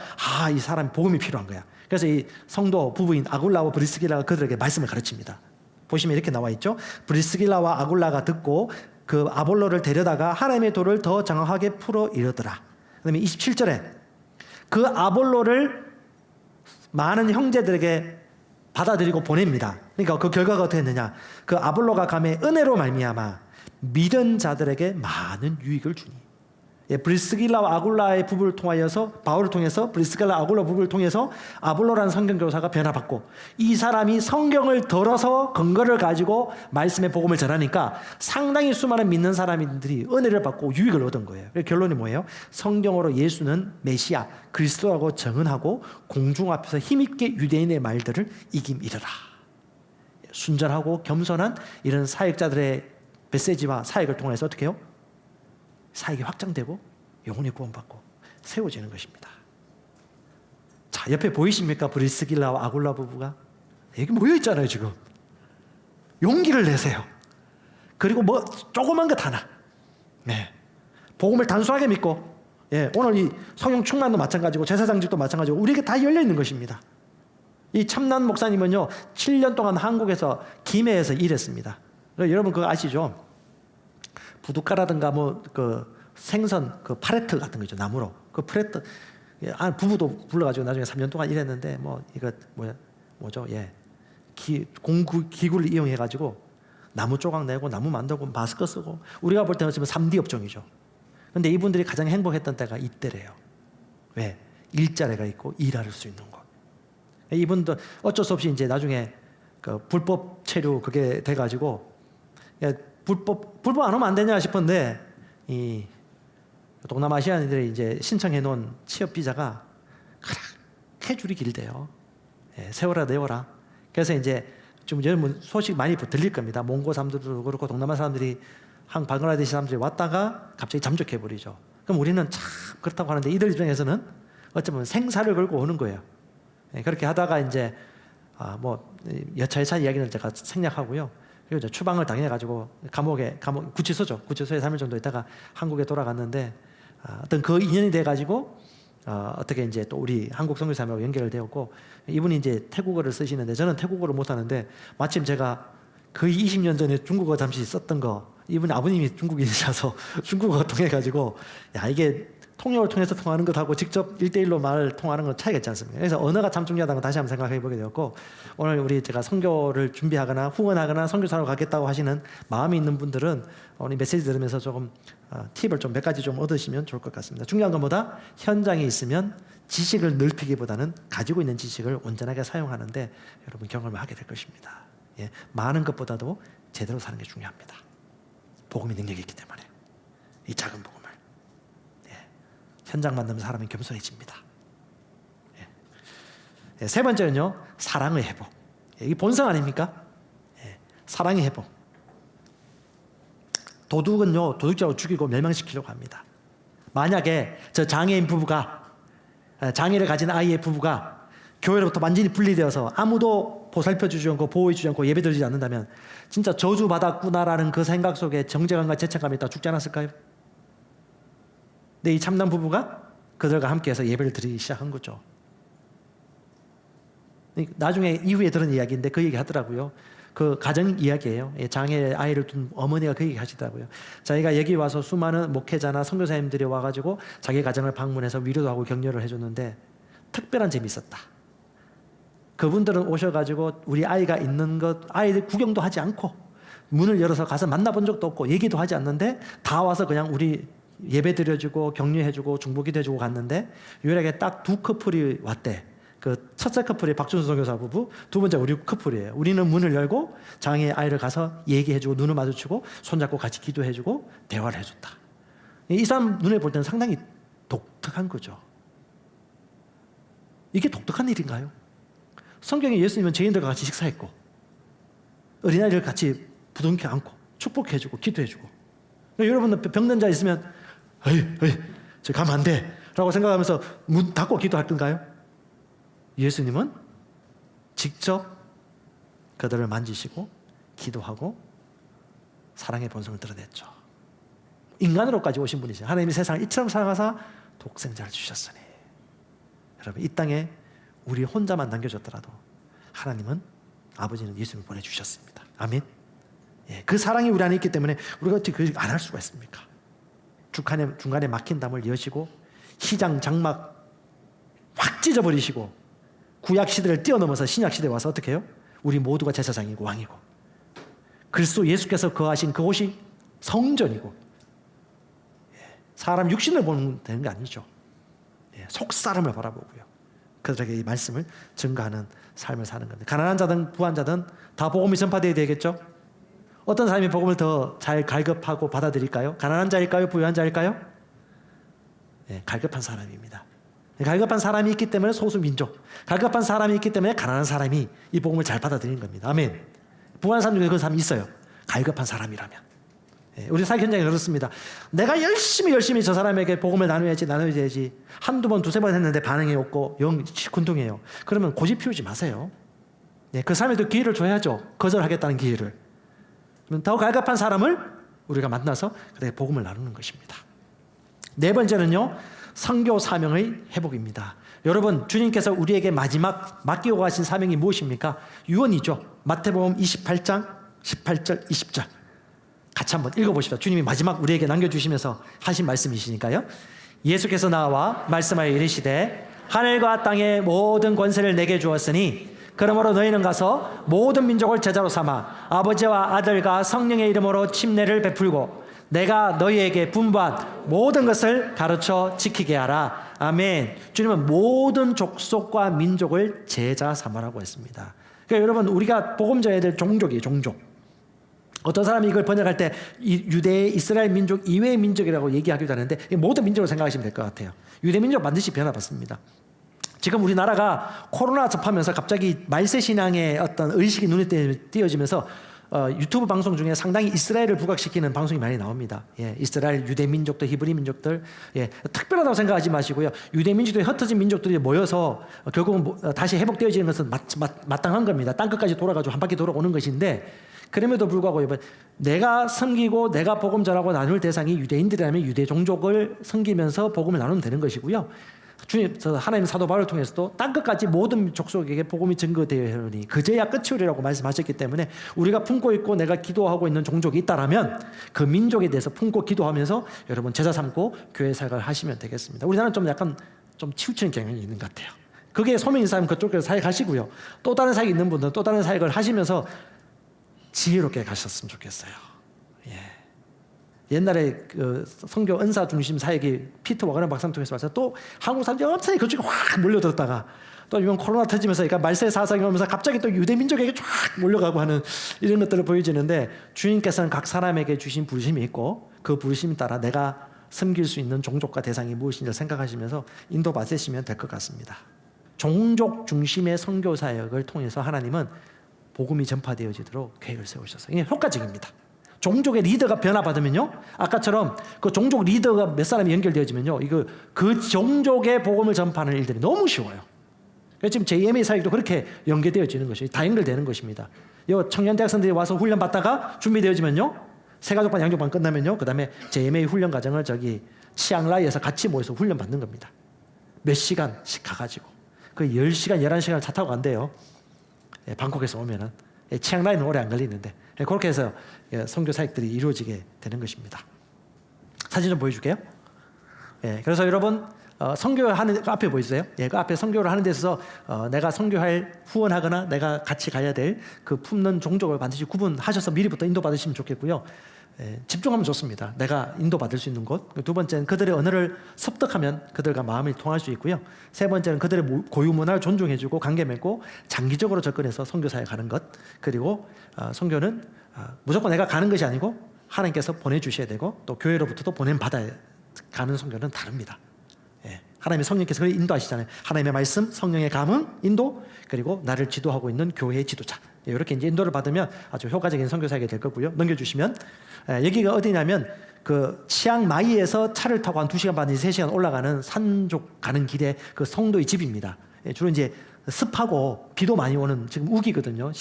이 사람이 복음이 필요한 거야. 그래서 이 성도 부부인 아굴라와 브리스길라가 그들에게 말씀을 가르칩니다. 보시면 이렇게 나와 있죠. 브리스길라와 아굴라가 듣고 그 아볼로를 데려다가 하나님의 도를 더 장황하게 풀어 이르더라. 그다음에 27절에 그 아볼로를 많은 형제들에게 받아들이고 보냅니다. 그러니까 그 결과가 어떻게 했느냐? 그 아볼로가 감에 은혜로 말미암아 믿은 자들에게 많은 유익을 주니. 브리스길라와 아굴라의 부부를 통하여서 바울을 통해서 브리스길라 아굴라 부부를 통해서 아볼로라는 성경교사가 변화받고, 이 사람이 성경을 들어서 근거를 가지고 말씀의 복음을 전하니까 상당히 수많은 믿는 사람들이 은혜를 받고 유익을 얻은 거예요. 결론이 뭐예요? 성경으로 예수는 메시아 그리스도라고 정언하고 공중 앞에서 힘있게 유대인의 말들을 이김이르라. 순전하고 겸손한 이런 사역자들의 메시지와 사역을 통해서 어떻게 해요? 사역이 확장되고 영혼이 구원받고 세워지는 것입니다. 자, 옆에 보이십니까? 브리스길라와 아굴라 부부가 여기 모여 있잖아요. 지금 용기를 내세요. 그리고 조그만 것 하나, 네. 복음을 단순하게 믿고, 예, 오늘 이 성령 충만도 마찬가지고 제사장직도 마찬가지고 우리에게 다 열려 있는 것입니다. 이 참난 목사님은요 7년 동안 한국에서 김해에서 일했습니다. 여러분 그거 아시죠? 부둣가라든가 뭐 그 생선 그 파레트 같은 거죠, 나무로 그 파레트 부부도 불러가지고 나중에 3년 동안 일했는데 뭐 이거 뭐죠? 예, 기구를 이용해가지고 나무 조각 내고 나무 만들고 마스크 쓰고 우리가 볼 때는 지금 3D 업종이죠. 근데 이분들이 가장 행복했던 때가 이때래요. 왜? 일자리가 있고 일할 수 있는 것. 이분도 어쩔 수 없이 이제 나중에 그 불법 체류 그게 돼가지고 불법 안 하면 안 되냐 싶은데 이 동남아시아인들이 이제 신청해 놓은 취업 비자가 그렇게 줄이 길대요. 예, 세워라 내워라. 그래서 이제 좀 여러분 소식 많이 들릴 겁니다. 몽고 사람들도 그렇고 동남아 사람들이 방글라데시 사람들이 왔다가 갑자기 잠적해 버리죠. 그럼 우리는 참 그렇다고 하는데 이들 입장에서는 어쩌면 생사를 걸고 오는 거예요. 예, 그렇게 하다가 이제 뭐 여차여차 이야기는 제가 생략하고요. 그리고 이제 추방을 당해가지고 구치소에 3일 정도 있다가 한국에 돌아갔는데 어떤 그 인연이 돼가지고 어떻게 이제 또 우리 한국 선교사님하고 연결되었고 이분이 이제 태국어를 쓰시는데 저는 태국어를 못하는데 마침 제가 거의 20년 전에 중국어 잠시 썼던 거 이분 아버님이 중국인이셔서 중국어 통해가지고 야 이게 통역을 통해서 통하는 것하고 직접 1대1로 말 통하는 건 차이가 있지 않습니까? 그래서 언어가 참 중요하다는 걸 다시 한번 생각해 보게 되었고 오늘 우리 제가 선교를 준비하거나 후원하거나 선교사로 가겠다고 하시는 마음이 있는 분들은 오늘 메시지 들으면서 조금 팁을 좀 몇 가지 좀 얻으시면 좋을 것 같습니다. 중요한 것보다 현장에 있으면 지식을 넓히기보다는 가지고 있는 지식을 온전하게 사용하는데 여러분 경험을 하게 될 것입니다. 예, 많은 것보다도 제대로 사는 게 중요합니다. 복음의 능력이 있기 때문에 이 작은 복음을 현장 만나면 사람이 겸손해집니다. 예, 세 번째는요 사랑의 회복. 이게 본성 아닙니까? 예, 사랑의 회복. 도둑은요 도둑질하고 죽이고 멸망시키려고 합니다. 만약에 저 장애인 부부가 장애를 가진 아이의 부부가 교회로부터 완전히 분리되어서 아무도 보살펴주지 않고 보호해주지 않고 예배드리지 않는다면 진짜 저주받았구나라는 그 생각 속에 정죄감과 죄책감이 있다 죽지 않았을까요? 근데 이 참남 부부가 그들과 함께해서 예배를 드리기 시작한 거죠. 나중에 이후에 들은 이야기인데 그 얘기 하더라고요. 그 가정 이야기예요. 장애 아이를 둔 어머니가 그 얘기 하시더라고요. 자기가 여기 와서 수많은 목회자나 선교사님들이 와가지고 자기 가정을 방문해서 위로도 하고 격려를 해줬는데 특별한 점이 있었다. 그분들은 오셔가지고 우리 아이가 있는 것 아이들 구경도 하지 않고 문을 열어서 가서 만나본 적도 없고 얘기도 하지 않는데 다 와서 그냥 우리 예배 드려주고 격려해주고 중보기도 해주고 갔는데 유일하게 딱 두 커플이 왔대. 그 첫째 커플이 박준수 선교사 부부, 두 번째 우리 커플이에요. 우리는 문을 열고 장애 아이를 가서 얘기해주고 눈을 마주치고 손잡고 같이 기도해주고 대화를 해줬다. 이 사람 눈에 볼 때는 상당히 독특한 거죠. 이게 독특한 일인가요? 성경에 예수님은 죄인들과 같이 식사했고 어린아이를 같이 부둥켜 안고 축복해주고 기도해주고 여러분은 병든 자 있으면 에이 저 가면 안 돼 라고 생각하면서 문 닫고 기도할 건가요? 예수님은 직접 그들을 만지시고 기도하고 사랑의 본성을 드러냈죠. 인간으로까지 오신 분이죠. 하나님이 세상을 이처럼 사랑하사 독생자를 주셨으니 여러분 이 땅에 우리 혼자만 남겨졌더라도 하나님은 아버지는 예수님을 보내주셨습니다. 아멘. 예, 그 사랑이 우리 안에 있기 때문에 우리가 어떻게 안 할 수가 있습니까? 중간에 막힌 담을 여시고 희장 장막 확 찢어버리시고 구약 시대를 뛰어넘어서 신약 시대에 와서 어떻게 해요? 우리 모두가 제사장이고 왕이고 그리스도 예수께서 거하신 그곳이 성전이고 사람 육신을 보면 되는 게 아니죠. 속사람을 바라보고요. 그들에게 이 말씀을 증거하는 삶을 사는 건데 가난한 자든 부한 자든 다 복음이 전파되어야 되겠죠. 어떤 사람이 복음을 더 잘 갈급하고 받아들일까요? 가난한 자일까요? 부유한 자일까요? 갈급한 사람입니다. 갈급한 사람이 있기 때문에 소수민족, 갈급한 사람이 있기 때문에 가난한 사람이 이 복음을 잘 받아들이는 겁니다. 아멘. 부한 사람 중에 그런 사람이 있어요. 갈급한 사람이라면. 우리 사역 현장에 그렇습니다. 내가 열심히 저 사람에게 복음을 나눠야지 한두 번 두세 번 했는데 반응이 없고 영 시큰둥해요. 그러면 고집 피우지 마세요. 그 사람에도 기회를 줘야죠. 거절하겠다는 기회를. 더 갈급한 사람을 우리가 만나서 그렇게 복음을 나누는 것입니다. 네 번째는요, 선교 사명의 회복입니다. 여러분, 주님께서 우리에게 마지막 맡기고 가신 사명이 무엇입니까? 유언이죠. 마태복음 28장 18절 20절 같이 한번 읽어보십시오. 주님이 마지막 우리에게 남겨주시면서 하신 말씀이시니까요. 예수께서 나와 말씀하여 이르시되 하늘과 땅의 모든 권세를 내게 주었으니 그러므로 너희는 가서 모든 민족을 제자로 삼아 아버지와 아들과 성령의 이름으로 침례를 베풀고 내가 너희에게 분부한 모든 것을 가르쳐 지키게 하라. 아멘. 주님은 모든 족속과 민족을 제자 삼으라고 했습니다. 그러니까 여러분, 우리가 복음 전해야 될 종족이에요. 종족. 어떤 사람이 이걸 번역할 때 유대 이스라엘 민족 이외의 민족이라고 얘기하기도 하는데 모든 민족을 생각하시면 될 것 같아요. 유대 민족 반드시 변화받습니다. 지금 우리나라가 코로나 접하면서 갑자기 말세 신앙의 어떤 의식이 눈에 띄어지면서 유튜브 방송 중에 상당히 이스라엘을 부각시키는 방송이 많이 나옵니다. 예, 이스라엘 유대 민족들, 히브리 민족들, 예, 특별하다고 생각하지 마시고요. 유대 민족들이 흩어진 민족들이 모여서 결국은 다시 회복되어지는 것은 마땅한 겁니다. 땅 끝까지 돌아가지고 한 바퀴 돌아오는 것인데, 그럼에도 불구하고 이번 내가 섬기고 내가 복음 전하고 나눌 대상이 유대인들이라면 유대 종족을 섬기면서 복음을 나누면 되는 것이고요. 주님, 하나님 사도 바울을 통해서도 땅 끝까지 모든 족속에게 복음이 증거되어 하니 그제야 끝이 오리라고 말씀하셨기 때문에 우리가 품고 있고 내가 기도하고 있는 종족이 있다라면 그 민족에 대해서 품고 기도하면서 여러분 제자 삼고 교회 사역을 하시면 되겠습니다. 우리나라는 좀 약간 좀 치우치는 경향이 있는 것 같아요. 그게 소명인 사람 그쪽에서 사역하시고요. 또 다른 사역이 있는 분들은 또 다른 사역을 하시면서 지혜롭게 가셨으면 좋겠어요. 예. 옛날에 그 선교 은사 중심 사역이 피터 와그너 박사님 통해서 와서 또 한국 사람들이 엄청나게 그쪽에 확 몰려들었다가 또 이번 코로나 터지면서 그러니까 말세 사상이 오면서 갑자기 또 유대 민족에게 쫙 몰려가고 하는 이런 것들을 보여지는데, 주님께서는 각 사람에게 주신 부르심이 있고 그 부르심에 따라 내가 섬길 수 있는 종족과 대상이 무엇인지 생각하시면서 인도받으시면 될 것 같습니다. 종족 중심의 선교 사역을 통해서 하나님은 복음이 전파되어지도록 계획을 세우셔서 이게 효과적입니다. 종족의 리더가 변화받으면요, 아까처럼 그 종족 리더가 몇 사람이 연결되어지면요, 이거 그 종족의 복음을 전파하는 일들이 너무 쉬워요. 그래서 지금 JMA 사역도 그렇게 연계되어지는 것이 다 연결되는 것입니다. 요 청년 대학생들이 와서 훈련 받다가 준비되어지면요, 새가족반 양족반 끝나면요, 그 다음에 JMA 훈련 과정을 저기 치앙라이에서 같이 모여서 훈련 받는 겁니다. 몇 시간씩 가가지고 그 10시간 11시간을 차 타고 간대요. 예, 방콕에서 오면은. 예, 치앙라이는 오래 안 걸리는데, 예, 그렇게 해서 선교 사역들이 이루어지게 되는 것입니다. 사진 좀 보여줄게요. 예, 그래서 여러분 선교하는 그 앞에 보이세요? 예, 그 앞에 선교를 하는 데서 내가 선교할 후원하거나 내가 같이 가야 될 그 품는 종족을 반드시 구분하셔서 미리부터 인도받으시면 좋겠고요. 예, 집중하면 좋습니다. 내가 인도받을 수 있는 곳. 두 번째는 그들의 언어를 습득하면 그들과 마음이 통할 수 있고요. 세 번째는 그들의 고유 문화를 존중해주고 관계 맺고 장기적으로 접근해서 선교사에 가는 것. 그리고 선교는 무조건 내가 가는 것이 아니고 하나님께서 보내주셔야 되고 또 교회로부터도 보냄받아야 가는 선교는 다릅니다. 예, 하나님의 성령께서 그걸 인도하시잖아요. 하나님의 말씀, 성령의 감흥, 인도, 그리고 나를 지도하고 있는 교회의 지도자. 예, 이렇게 이제 인도를 받으면 아주 효과적인 선교사에게 될 거고요. 넘겨주시면, 여기가 어디냐면 그 치앙마이에서 차를 타고 한 2시간 반, 3시간 올라가는 산쪽 가는 길에 그 성도의 집입니다. 예, 주로 이제 습하고 비도 많이 오는 지금 우기거든요.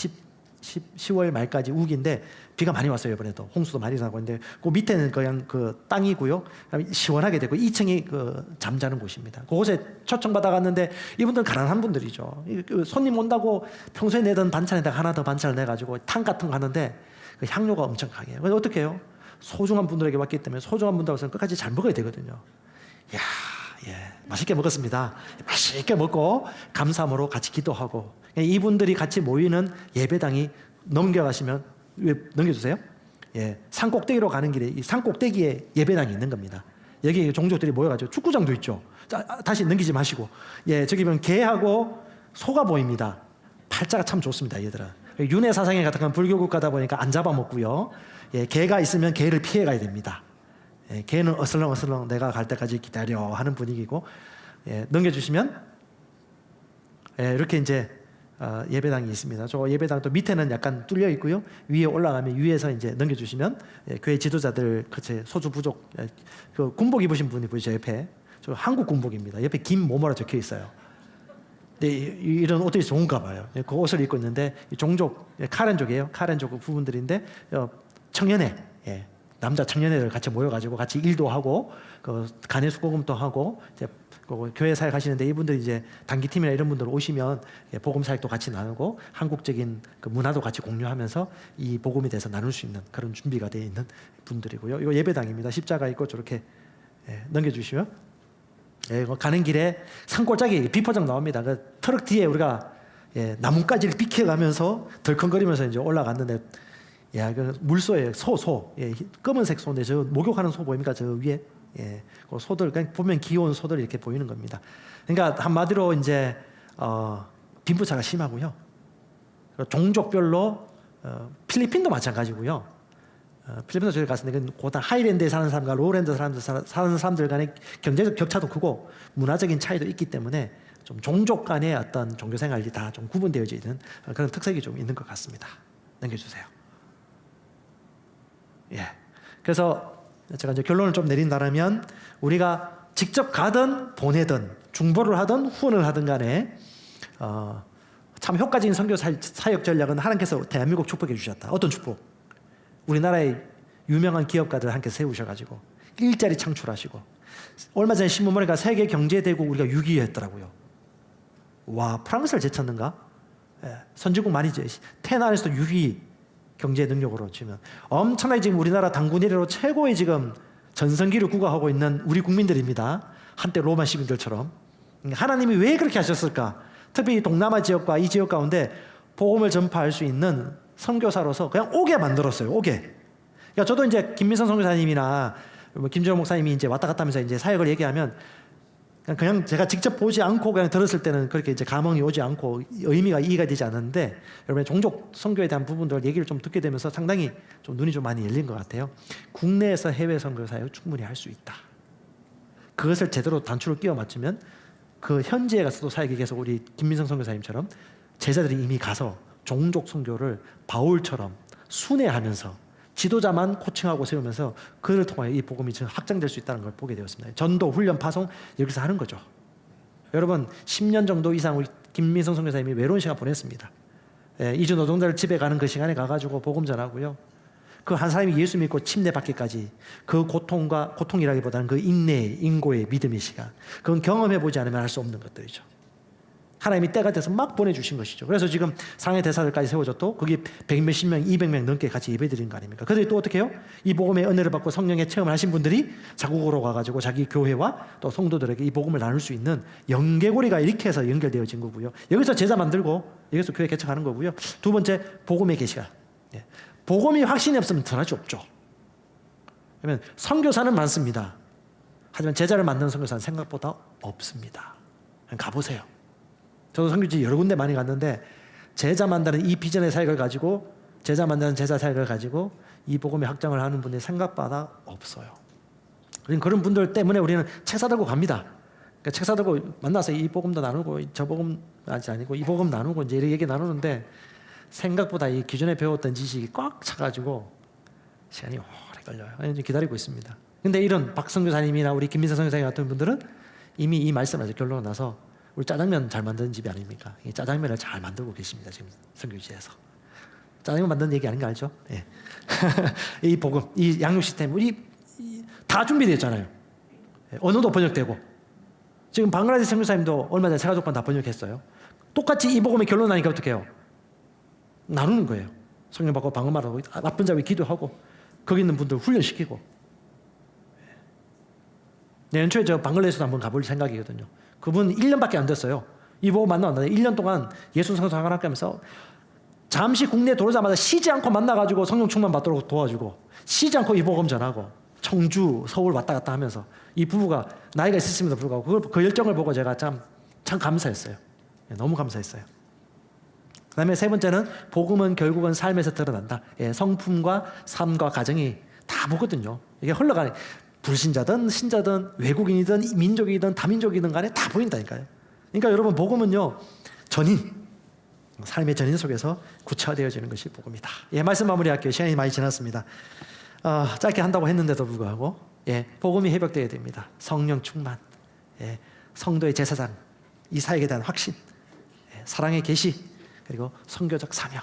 10월 말까지 우기인데 비가 많이 왔어요. 이번에도 홍수도 많이 나고 있는데 그 밑에는 그냥 그 땅이고요. 시원하게 되고 2층이 그 잠자는 곳입니다. 그곳에 초청받아 갔는데 이분들은 가난한 분들이죠. 손님 온다고 평소에 내던 반찬에다가 하나 더 반찬을 내가지고 탕 같은 거 하는데 그 향료가 엄청 강해요. 그래서 어떻게 해요? 소중한 분들에게 왔기 때문에 소중한 분들하고는 끝까지 잘 먹어야 되거든요. 이야, 예, 맛있게 먹었습니다. 맛있게 먹고 감사함으로 같이 기도하고, 이분들이 같이 모이는 예배당이 넘겨가시면 넘겨주세요. 예, 산 꼭대기로 가는 길에 이 산 꼭대기에 예배당이 있는 겁니다. 여기 종족들이 모여가지고 축구장도 있죠. 자, 다시 넘기지 마시고, 예, 저기 보면 개하고 소가 보입니다. 팔자가 참 좋습니다, 얘들은. 윤회 사상에 같은 건 불교 국가다 보니까 안 잡아먹고요. 예, 개가 있으면 개를 피해 가야 됩니다. 예, 개는 어슬렁어슬렁 내가 갈 때까지 기다려 하는 분위기고, 예, 넘겨주시면, 예, 이렇게 이제 예배당이 있습니다. 저 예배당도 밑에는 약간 뚫려 있고요. 위에 올라가면 위에서 이제 넘겨주시면, 예, 교회 지도자들, 그치, 소주 부족, 예, 그 군복 입으신 분이 보이죠, 옆에. 저 한국 군복입니다. 옆에 김모모라 적혀 있어요. 네, 이런 옷들이 좋은가 봐요. 예, 그 옷을 입고 있는데 이 종족, 예, 카렌족이에요. 카렌족 부분들인데 청년회, 예, 남자 청년회들 같이 모여가지고 같이 일도 하고 그 간의 수고금도 하고 이제 그 교회 사역 하시는데 이분들이 이제 단기팀이나 이런 분들 오시면 복음 사역도 같이 나누고 한국적인 그 문화도 같이 공유하면서 이 복음에 대해서 나눌 수 있는 그런 준비가 되어 있는 분들이고요. 이거 예배당입니다. 십자가 있고 저렇게 넘겨주시면 가는 길에 산골짜기 비포장 나옵니다. 그 트럭 뒤에 우리가 나뭇가지를 비켜가면서 덜컹거리면서 이제 올라갔는데 그 물소예요. 소. 검은색 소인데 저 목욕하는 소 보입니까? 저 위에 그 소들 그냥 보면 귀여운 소들이 이렇게 보이는 겁니다. 그러니까 한마디로 이제 빈부차가 심하고요. 종족별로 필리핀도 마찬가지고요. 필리핀도 저희 갔는데 고다 하이랜드에 사는 사람과 로우랜드 사는 사람들 간의 경제적 격차도 크고 문화적인 차이도 있기 때문에 좀 종족 간의 어떤 종교 생활이 다 좀 구분되어져 있는 그런 특색이 좀 있는 것 같습니다. 넘겨주세요. 그래서 제가 이제 결론을 좀 내린다면 우리가 직접 가든 보내든 중보를 하든 후원을 하든 간에 참 효과적인 선교 사역 전략은 하나님께서 대한민국 축복해 주셨다. 어떤 축복? 우리나라의 유명한 기업가들 하나님께서 세우셔가지고 일자리 창출하시고 얼마 전에 신문 보니까 세계 경제대국 우리가 6위 했더라고요. 와, 프랑스를 제쳤는가? 선진국 많이 테난에서도 6위 경제 능력으로 치면 엄청나게 지금 우리나라 당군 이래로 최고의 지금 전성기를 구가하고 있는 우리 국민들입니다. 한때 로마 시민들처럼. 하나님이 왜 그렇게 하셨을까? 특히 동남아 지역과 이 지역 가운데 복음을 전파할 수 있는 선교사로서 그냥 오게 만들었어요. 오게. 그러니까 저도 이제 김민성 선교사님이나 김정호 목사님이 이제 왔다 갔다 하면서 이제 사역을 얘기하면 그냥 제가 직접 보지 않고 그냥 들었을 때는 그렇게 이제 감흥이 오지 않고 의미가 이해가 되지 않았는데 여러분의 종족 선교에 대한 부분들 얘기를 좀 듣게 되면서 상당히 좀 눈이 좀 많이 열린 것 같아요. 국내에서 해외 선교 사역 충분히 할 수 있다. 그것을 제대로 단추를 끼워 맞추면 그 현지에 가서도 사역이 계속 우리 김민성 선교사님처럼 제자들이 이미 가서 종족 선교를 바울처럼 순회하면서 지도자만 코칭하고 세우면서 그를 통하여 이 복음이 확장될 수 있다는 걸 보게 되었습니다. 전도, 훈련, 파송 여기서 하는 거죠. 여러분 10년 정도 이상 우리 김민성 선교사님이 외로운 시간 보냈습니다. 이주 노동자들 집에 가는 그 시간에 가가지고 복음 전하고요. 그 한 사람이 예수 믿고 침례 받기까지 그 고통이라기보다는 그 인내의, 인고의 믿음의 시간, 그건 경험해보지 않으면 할 수 없는 것들이죠. 하나님이 때가 돼서 막 보내주신 것이죠. 그래서 지금 상해 대사들까지 세워졌고 거기 100몇십 명, 200명 넘게 같이 예배드리는 거 아닙니까? 그들이 또 어떻게 해요? 이 복음의 은혜를 받고 성령의 체험을 하신 분들이 자국으로 가가지고 자기 교회와 또 성도들에게 이 복음을 나눌 수 있는 연계고리가 이렇게 해서 연결되어진 거고요. 여기서 제자 만들고 여기서 교회 개척하는 거고요. 두 번째, 복음의 계시가. 복음이 확신이 없으면 전할 없죠. 그러면 선교사는 많습니다. 하지만 제자를 만드는 선교사는 생각보다 없습니다. 그냥 가보세요. 저도 선교지 여러 군데 많이 갔는데 제자 만드는 이 비전의 사역을 가지고 제자 만드는 제자 사역을 가지고 이 복음의 확장을 하는 분이 생각보다 없어요. 그런 분들 때문에 우리는 책 사들고 갑니다. 그러니까 책 사들고 만나서 이 복음도 나누고 저 복음 아니고 이 복음 나누고 이제 이렇게 얘기 나누는데 생각보다 이 기존에 배웠던 지식이 꽉 차가지고 시간이 오래 걸려요. 이제 기다리고 있습니다. 근데 이런 박 선교사님이나 우리 김민선 선교사님 같은 분들은 이미 이 말씀을 아직 결론을 나서 우리 짜장면 잘 만드는 집이 아닙니까? 이 짜장면을 잘 만들고 계십니다. 지금 선교지에서. 짜장면 만드는 얘기 아닌 거 알죠? 예. 이 복음, 이 양육 시스템 우리 다 준비되었잖아요. 언어도 번역되고 지금 방글라데시 선교사님도 얼마 전에 세가족관 다 번역했어요. 똑같이 이 복음의 결론 나니까 어떻게 해요? 나누는 거예요. 성령 받고 방언말하고 나쁜 자위 기도하고 거기 있는 분들 훈련시키고. 내년 초에 저 방글라데시도 한번 가볼 생각이거든요. 그분 1년밖에 안 됐어요. 이 복음 만나왔는데 1년 동안 예수 성서 학원학교 하면서 잠시 국내에 들어오자마자 쉬지 않고 만나가지고 성령 충만 받도록 도와주고 쉬지 않고 이 복음 전하고 청주, 서울 왔다 갔다 하면서 이 부부가 나이가 있었음에도 불구하고 그 열정을 보고 제가 참 감사했어요. 너무 감사했어요. 그 다음에 세 번째는 복음은 결국은 삶에서 드러난다. 성품과 삶과 가정이 다 보거든요. 이게 흘러가는 불신자든 신자든 외국인이든 민족이든 다민족이든 간에 다 보인다니까요. 그러니까 여러분 복음은요 전인, 삶의 전인 속에서 구체화되어지는 것이 복음이다. 말씀 마무리할게요. 시간이 많이 지났습니다. 짧게 한다고 했는데도 불구하고 복음이 회복되어야 됩니다. 성령 충만, 성도의 제사장, 이 사역에 대한 확신, 사랑의 계시, 그리고 선교적 사명.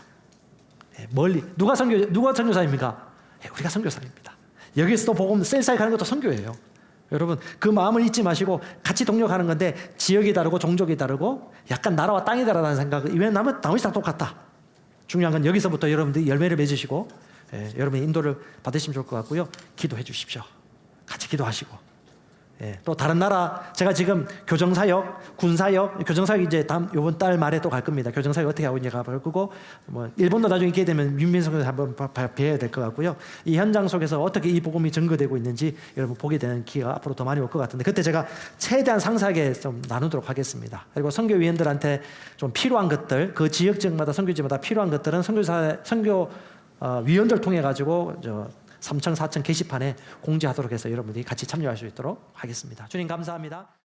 멀리 누가 선교사입니까? 우리가 선교사입니다. 여기서도 복음 셀사이 가는 것도 선교예요. 여러분 그 마음을 잊지 마시고 같이 동력하는 건데 지역이 다르고 종족이 다르고 약간 나라와 땅이 다르다는 생각은 이외에 나머지 다 똑같다. 중요한 건 여기서부터 여러분들이 열매를 맺으시고 여러분의 인도를 받으시면 좋을 것 같고요. 기도해 주십시오. 같이 기도하시고. 또 다른 나라 제가 지금 교정사역, 군사역, 교정사역 이제 이번 달 말에 또 갈 겁니다. 교정사역 어떻게 하고 있는지 가볼 거고 뭐 일본도 나중에 기회 되면 윤민석에서 한번 뵈야 될 것 같고요. 이 현장 속에서 어떻게 이 복음이 증거되고 있는지 여러분 보게 되는 기회가 앞으로 더 많이 올 것 같은데 그때 제가 최대한 상세하게 좀 나누도록 하겠습니다. 그리고 선교위원들한테 좀 필요한 것들 그 지역마다 선교지마다 필요한 것들은 선교 위원들 통해 가지고 3층, 4층 게시판에 공지하도록 해서 여러분들이 같이 참여할 수 있도록 하겠습니다. 주님 감사합니다.